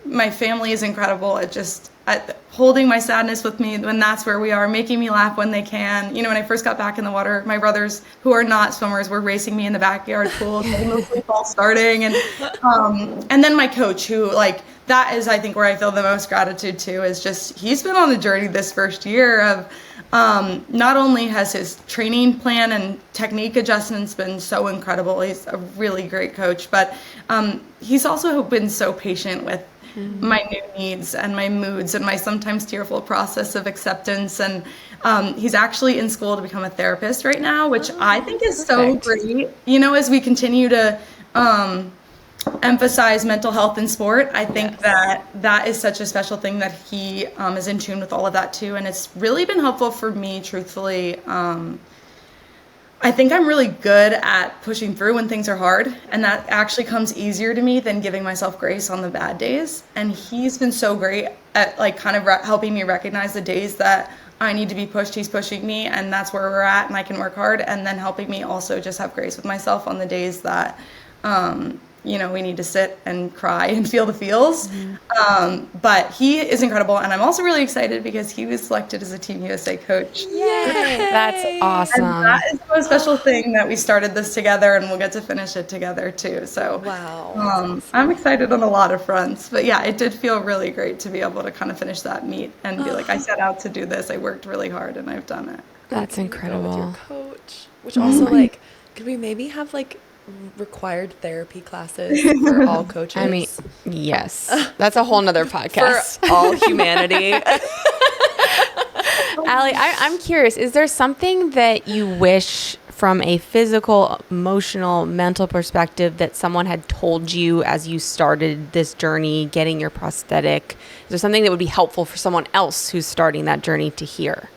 my family is incredible at holding my sadness with me when that's where we are, making me laugh when they can. When I first got back in the water, my brothers, who are not swimmers, were racing me in the backyard pool, mostly fall starting. And then my coach, who, that is, I think, where I feel the most gratitude to, is just, he's been on the journey this first year of not only has his training plan and technique adjustments been so incredible, he's a really great coach, but he's also been so patient with my new needs and my moods and my sometimes tearful process of acceptance. And he's actually in school to become a therapist right now, which I think is so great. You know, as we continue to emphasize mental health in sport, I think that is such a special thing that he is in tune with all of that too. And it's really been helpful for me, truthfully. I think I'm really good at pushing through when things are hard, and that actually comes easier to me than giving myself grace on the bad days. And he's been so great at like kind of helping me recognize the days that I need to be pushed. He's pushing me, and that's where we're at, and I can work hard, and then helping me also just have grace with myself on the days that you know, we need to sit and cry and feel the feels. But he is incredible. And I'm also really excited because he was selected as a Team USA coach.
Yay! That's awesome.
And that is a special thing that we started this together, and we'll get to finish it together too. So
wow.
I'm excited on a lot of fronts. But yeah, it did feel really great to be able to kind of finish that meet and be like, I set out to do this. I worked really hard and I've done it.
That's incredible.
With your coach, which also like, could we maybe have like required therapy classes for all coaches?
I mean, yes. That's a whole nother podcast.
For all humanity.
Allie, I'm curious, is there something that you wish from a physical, emotional, mental perspective that someone had told you as you started this journey, getting your prosthetic? Is there something that would be helpful for someone else who's starting that journey to hear?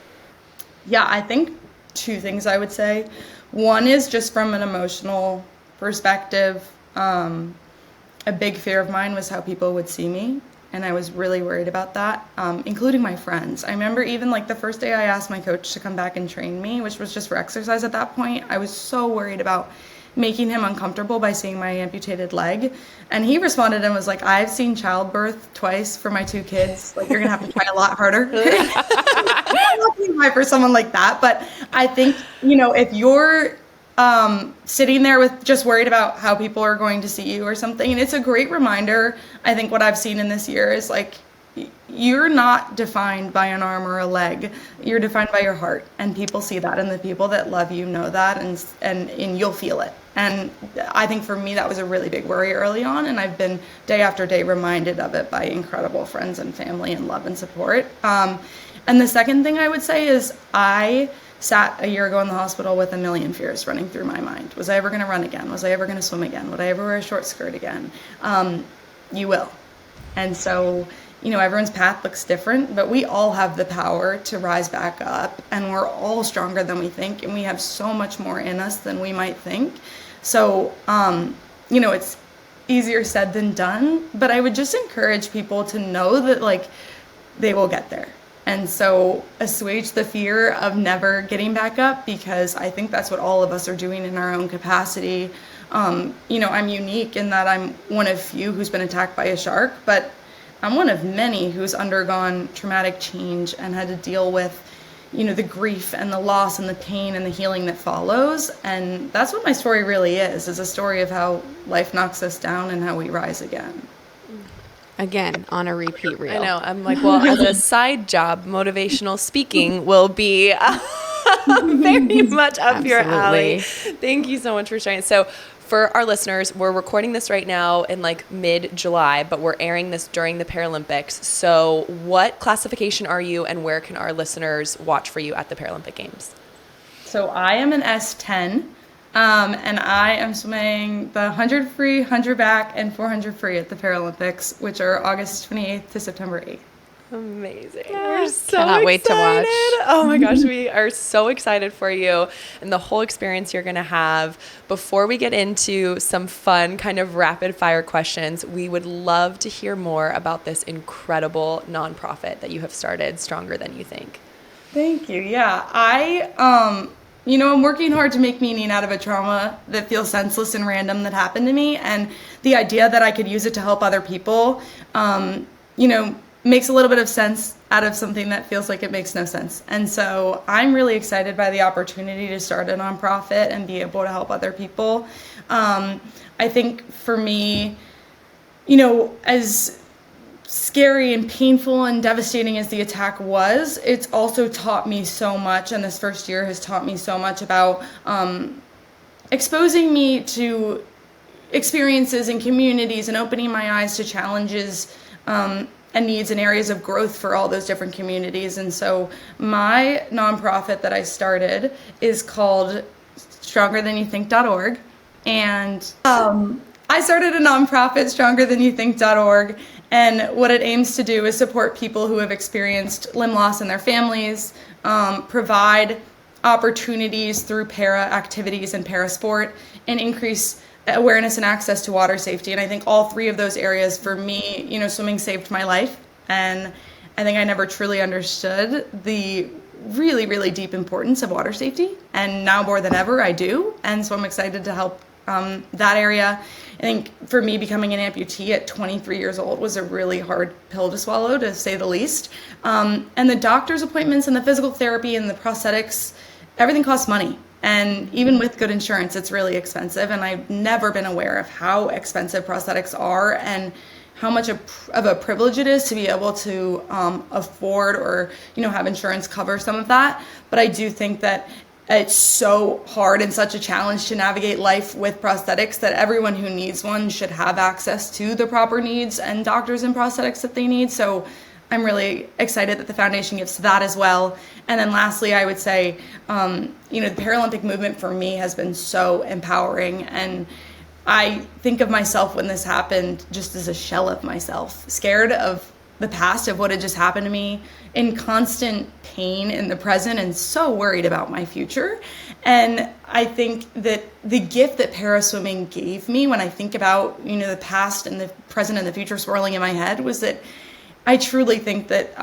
Yeah, I think two things I would say. One is just from an emotional perspective, a big fear of mine was how people would see me, and I was really worried about that, including my friends. I remember even like the first day I asked my coach to come back and train me, which was just for exercise at that point, I was so worried about making him uncomfortable by seeing my amputated leg. And he responded and was like, I've seen childbirth twice for my two kids. Like, you're gonna have to try a lot harder. I'm not being high for someone like that, but I think, you know, if you're sitting there with just worried about how people are going to see you or something, and it's a great reminder. I think what I've seen in this year is like, you're not defined by an arm or a leg. You're defined by your heart, and people see that, and the people that love you know that, and you'll feel it. And I think for me that was a really big worry early on, and I've been day after day reminded of it by incredible friends and family and love and support. And the second thing I would say is I sat a year ago in the hospital with a million fears running through my mind. Was I ever going to run again? Was I ever going to swim again? Would I ever wear a short skirt again? You will. And so, you know, everyone's path looks different, but we all have the power to rise back up, and we're all stronger than we think, and we have so much more in us than we might think. So, you know, it's easier said than done, but I would just encourage people to know that, like, they will get there. And so assuage the fear of never getting back up, because I think that's what all of us are doing in our own capacity. You know, I'm unique in that I'm one of few who's been attacked by a shark, but I'm one of many who's undergone traumatic change and had to deal with, you know, the grief and the loss and the pain and the healing that follows. And that's what my story really is a story of how life knocks us down and how we rise again.
Again, on a repeat reel.
I know. I'm like, well, as a side job, motivational speaking will be very much up your alley. Thank you so much for sharing. So for our listeners, we're recording this right now in like mid-July, but we're airing this during the Paralympics. So what classification are you, and where can our listeners watch for you at the Paralympic Games?
So I am an S10. And I am swimming the 100 free, 100 back, and 400 free at the Paralympics, which are August 28th to September 8th.
Amazing.
Yeah,
We're so
cannot
excited.
Wait to watch.
Oh my gosh, we are so excited for you and the whole experience you're going to have. Before we get into some fun kind of rapid fire questions, we would love to hear more about this incredible nonprofit that you have started, Stronger Than You Think.
Thank you. Yeah, you know, I'm working hard to make meaning out of a trauma that feels senseless and random that happened to me. And the idea that I could use it to help other people, you know, makes a little bit of sense out of something that feels like it makes no sense. And so I'm really excited by the opportunity to start a nonprofit and be able to help other people. I think for me, you know, as scary and painful and devastating as the attack was, it's also taught me so much, and this first year has taught me so much about exposing me to experiences and communities and opening my eyes to challenges and needs and areas of growth for all those different communities. And so my nonprofit that I started is called StrongerThanYouThink.org, and I started a nonprofit, StrongerThanYouThink.org, and what it aims to do is support people who have experienced limb loss in their families, provide opportunities through para activities and para sport, and increase awareness and access to water safety. And I think all three of those areas for me, you know, swimming saved my life. And I think I never truly understood the really, really deep importance of water safety. And now more than ever, I do. And so I'm excited to help that area. I think for me, becoming an amputee at 23 years old was a really hard pill to swallow, to say the least. And the doctor's appointments and the physical therapy and the prosthetics, everything costs money. And even with good insurance, it's really expensive. And I've never been aware of how expensive prosthetics are and how much of a privilege it is to be able to afford or, you know, have insurance cover some of that. But I do think that it's so hard and such a challenge to navigate life with prosthetics that everyone who needs one should have access to the proper needs and doctors and prosthetics that they need. So I'm really excited that the foundation gives to that as well. And then lastly, I would say, you know, the Paralympic movement for me has been so empowering. And I think of myself when this happened just as a shell of myself, scared of the past, of what had just happened to me, in constant pain in the present, and so worried about my future. And I think that the gift that para swimming gave me, when I think about, you know, the past and the present and the future swirling in my head, was that I truly think that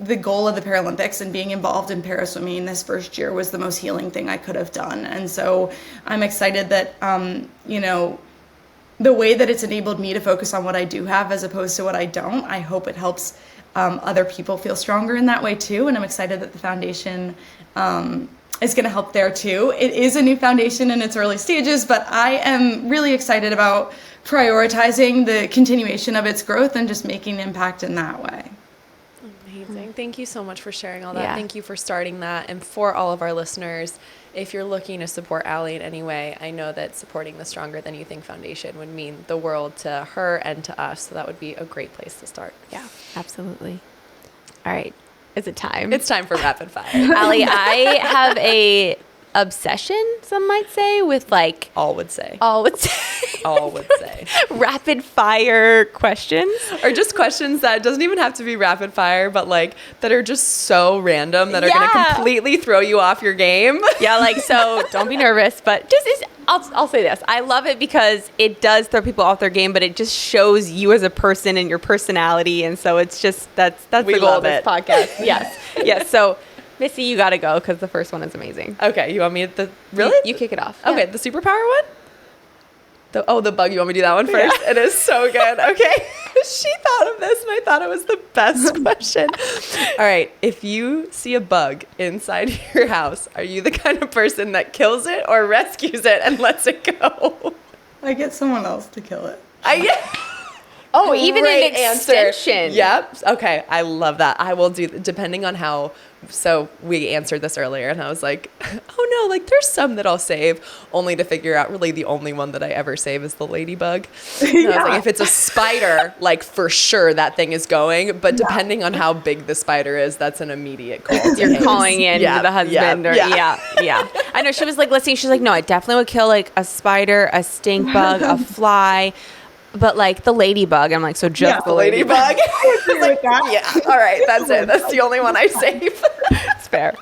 the goal of the Paralympics and being involved in para swimming this first year was the most healing thing I could have done. And so I'm excited that, you know, the way that it's enabled me to focus on what I do have as opposed to what I don't, I hope it helps other people feel stronger in that way too. And I'm excited that the foundation is going to help there too. It is a new foundation in its early stages, but I am really excited about prioritizing the continuation of its growth and just making an impact in that way.
Amazing. Thank you so much for sharing all that.
Yeah.
Thank you for starting that. And for all of our listeners, if you're looking to support Allie in any way, I know that supporting the Stronger Than You Think Foundation would mean the world to her and to us. So that would be a great place to start.
Yeah, absolutely. All right. Is it time?
It's time for rapid fire.
Allie, I have a obsession, some might say, with like
All would say.
rapid fire questions.
Or just questions that doesn't even have to be rapid fire, but like that are just so random that are going to completely throw you off your game.
Yeah, like, so don't be nervous, but I'll say this. I love it because it does throw people off their game, but it just shows you as a person and your personality. And so it's just, that's the goal of this podcast. Yes. So Missy, you got to go because the first one is amazing.
Okay, you want me to really?
You kick it off.
Okay,
Yeah.
the superpower one? The bug, you want me to do that one first? Yeah. It is so good. Okay. She thought of this and I thought it was the best question. All right, if you see a bug inside your house, are you the kind of person that kills it or rescues it and lets it go?
I get someone else to kill it.
Oh, even an
answer.
extension.
Yep. Okay. I love that. I will do, depending on how, so we answered this earlier and I was like, oh no, like there's some that I'll save, only to figure out really the only one that I ever save is the ladybug. And I was like, if it's a spider, like for sure that thing is going, but depending on how big the spider is, that's an immediate call.
You're calling in the husband. Yeah. I know, she was like listening. She's like, no, I definitely would kill like a spider, a stink bug, a fly. But like the ladybug, I'm like, so just the ladybug.
I agree with that.
Yeah. All right. That's it. That's the only one I save.
It's fair.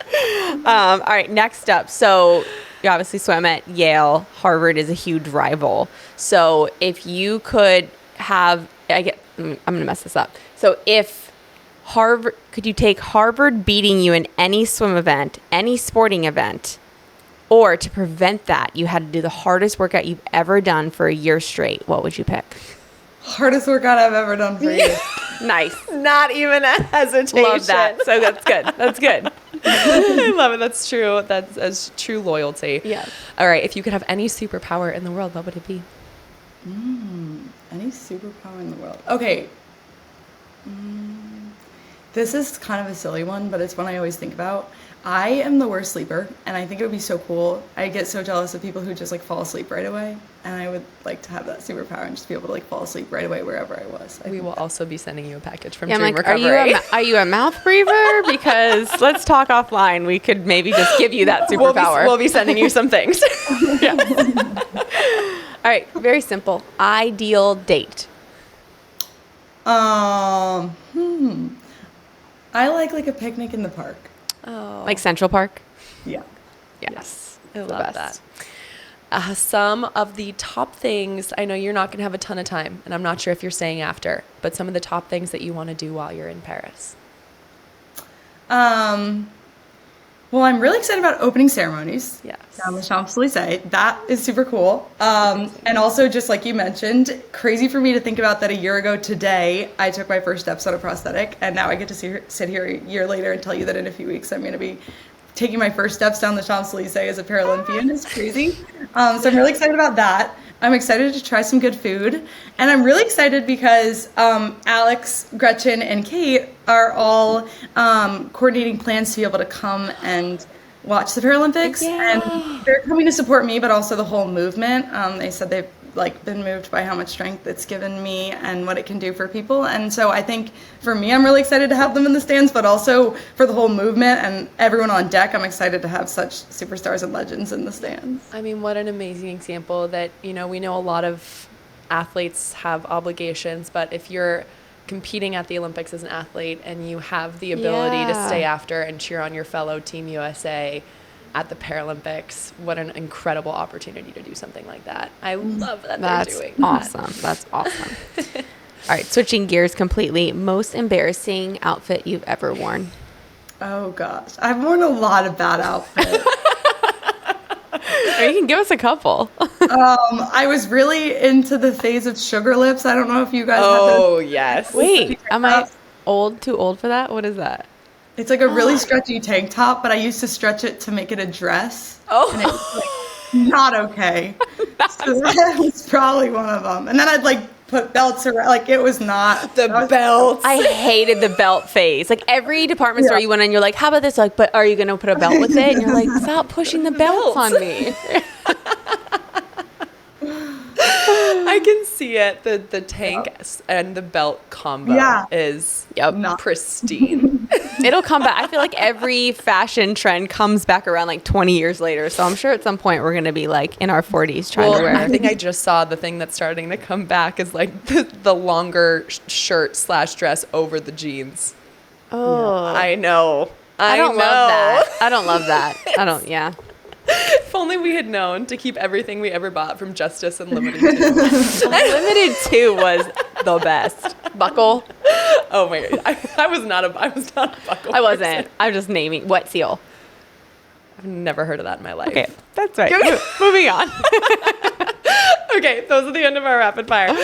All right. Next up. So you obviously swam at Yale. Harvard is a huge rival. So if you could have, I'm going to mess this up. So if could you take Harvard beating you in any swim event, any sporting event, or to prevent that, you had to do the hardest workout you've ever done for a year straight, what would you pick?
Hardest workout I've ever done for you.
Nice.
Not even a hesitation.
Love that. So that's good. That's good.
I love it. That's true. That's as true loyalty.
Yeah.
All right. If you could have any superpower in the world, what would it be?
Any superpower in the world. Okay. This is kind of a silly one, but it's one I always think about. I am the worst sleeper, and I think it would be so cool. I get so jealous of people who just like fall asleep right away, and I would like to have that superpower and just be able to like fall asleep right away wherever I was.
We will also be sending you a package from
Yeah,
Dream
I'm like,
Recovery.
are you a mouth breather? Because let's talk offline. We could maybe just give you that superpower.
We'll be sending you some things.
All right, very simple. Ideal date.
I like a picnic in the park.
Oh,
Like Central Park?
Yeah.
yes. I
the
love
best.
that. Some of the top things, I know you're not going to have a ton of time, and I'm not sure if you're staying after, but some of the top things that you want to do while you're in Paris.
Well, I'm really excited about opening ceremonies.
Yes.
Down the Champs-Elysees. That is super cool. And also, just like you mentioned, crazy for me to think about that a year ago today, I took my first steps on a prosthetic, and now I get to sit here a year later and tell you that in a few weeks I'm going to be taking my first steps down the Champs-Elysees as a Paralympian. It's crazy. So I'm really excited about that. I'm excited to try some good food. And I'm really excited because Alex, Gretchen, and Kate are all coordinating plans to be able to come and watch the Paralympics.
Yeah.
And they're coming to support me, but also the whole movement. They said they've been moved by how much strength it's given me and what it can do for people. And so I think for me, I'm really excited to have them in the stands, but also for the whole movement and everyone on deck, I'm excited to have such superstars and legends in the stands.
I mean, what an amazing example that, we know a lot of athletes have obligations, but if you're competing at the Olympics as an athlete and you have the ability to stay after and cheer on your fellow Team USA at the Paralympics, what an incredible opportunity to do something like that. I love that they're doing that.
That's awesome. All right, switching gears completely. Most embarrassing outfit you've ever worn?
Oh gosh, I've worn a lot of bad outfits.
Or you can give us a couple.
I was really into the phase of sugar lips. I don't know if you guys have those.
Yes.
Wait, am I too old for that? What is that?
It's like a really stretchy tank top, but I used to stretch it to make it a dress.
Oh.
And it was not okay. So that was probably one of them. And then I'd put belts around. It was not.
The belts.
I hated the belt phase. Every department store you went in, you're like, how about this? But are you going to put a belt with it? And you're like, stop pushing the belts on me.
I can see it. The tank and the belt combo is pristine.
It'll come back. I feel like every fashion trend comes back around 20 years later. So I'm sure at some point we're going to be in our 40s trying to wear.
I think I just saw the thing that's starting to come back is the longer shirt / dress over the jeans.
Oh,
I know.
I don't love that. I don't love that.
If only we had known to keep everything we ever bought from Justice and Limited 2.
Limited 2 was the best. Buckle.
Oh my god, I was not a buckle.
I wasn't. I'm just naming. Wet seal.
I've never heard of that in my life.
Okay, that's right. Moving on.
Okay, those are the end of our rapid fire.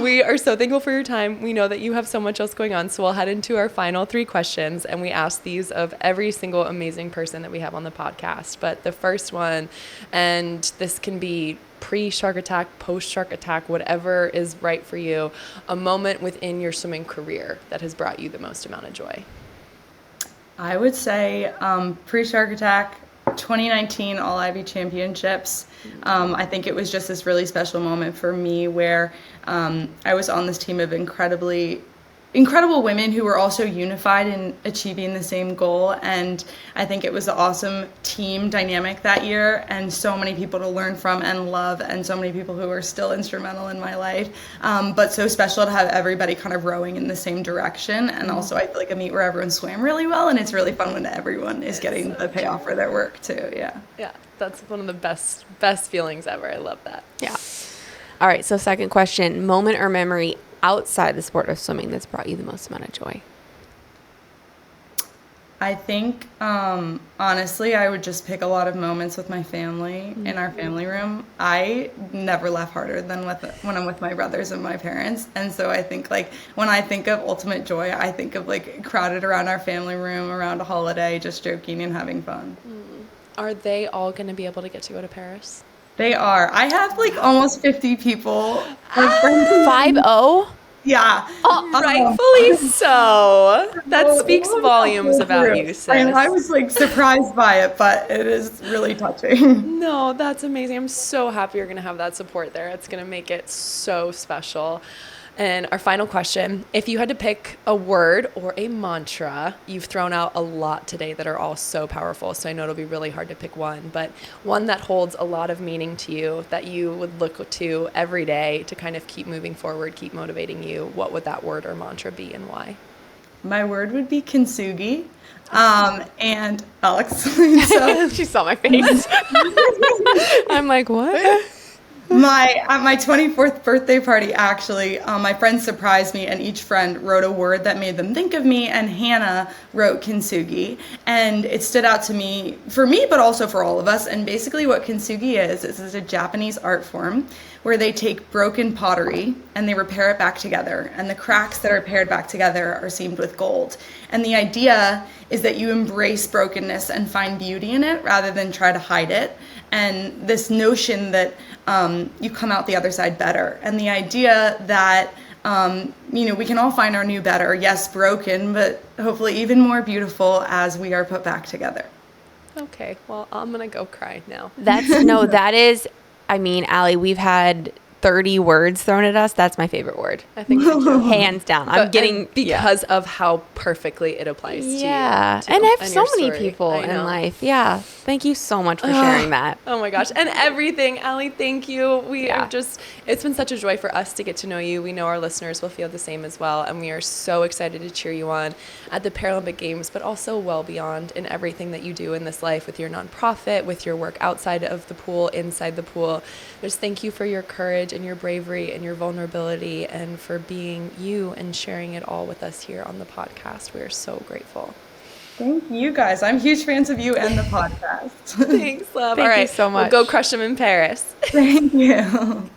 We are so thankful for your time. We know that you have so much else going on, so we'll head into our final 3 questions, and we ask these of every single amazing person that we have on the podcast. But the first one, and this can be pre-shark attack, post-shark attack, whatever is right for you, a moment within your swimming career that has brought you the most amount of joy.
I would say pre-shark attack, 2019 All-Ivy Championships. I think it was just this really special moment for me where I was on this team of incredible women who were also unified in achieving the same goal. And I think it was an awesome team dynamic that year, and so many people to learn from and love, and so many people who are still instrumental in my life. But so special to have everybody kind of rowing in the same direction. And also I feel like a meet where everyone swam really well, and it's really fun when everyone is getting the payoff for their work too. Yeah,
that's one of the best feelings ever. I love that.
Yeah. All right, so second question, moment or memory outside the sport of swimming that's brought you the most amount of joy?
I think, honestly, I would just pick a lot of moments with my family in our family room. I never laugh harder than when I'm with my brothers and my parents. And so I think, when I think of ultimate joy, I think of, crowded around our family room, around a holiday, just joking and having fun.
Are they all going to be able to get to go to Paris?
They are. I have, almost 50 people.
5-0?
Yeah.
Rightfully so. That speaks volumes about you, sis.
And I was like surprised by it, but it is really touching.
No, that's amazing. I'm so happy you're going to have that support there. It's going to make it so special. And our final question, if you had to pick a word or a mantra, you've thrown out a lot today that are all so powerful, so I know it'll be really hard to pick one, but one that holds a lot of meaning to you that you would look to every day to kind of keep moving forward, keep motivating you, what would that word or mantra be and why?
My word would be kintsugi. And Alex. So,
She saw my face.
I'm like, what?
at my 24th birthday party, actually, my friends surprised me, and each friend wrote a word that made them think of me, and Hannah wrote kintsugi, and it stood out to me, but also for all of us. And basically what kintsugi is a Japanese art form where they take broken pottery and they repair it back together, and the cracks that are paired back together are seamed with gold. And the idea is that you embrace brokenness and find beauty in it rather than try to hide it. And this notion that you come out the other side better. And the idea that, we can all find our new better. Yes, broken, but hopefully even more beautiful as we are put back together.
Okay, well, I'm going to go cry now.
That is, Allie, we've had 30 words thrown at us. That's my favorite word.
I think so too.
Hands down. I'm getting
because of how perfectly it applies to you.
Yeah.
Too,
and I have
and
so
your
many
story.
people
I
in
know.
life. Yeah. Thank you so much for sharing that.
Oh my gosh. And everything. Allie, thank you. We
Yeah.
are it's been such a joy for us to get to know you. We know our listeners will feel the same as well. And we are so excited to cheer you on at the Paralympic Games, but also well beyond in everything that you do in this life with your nonprofit, with your work outside of the pool, inside the pool. Just thank you for your courage and your bravery and your vulnerability and for being you and sharing it all with us here on the podcast. We are so grateful.
Thank you guys. I'm huge fans of you and the podcast.
Thanks, love.
Thank
All right,
you so much.
We'll go crush them in Paris.
Thank you.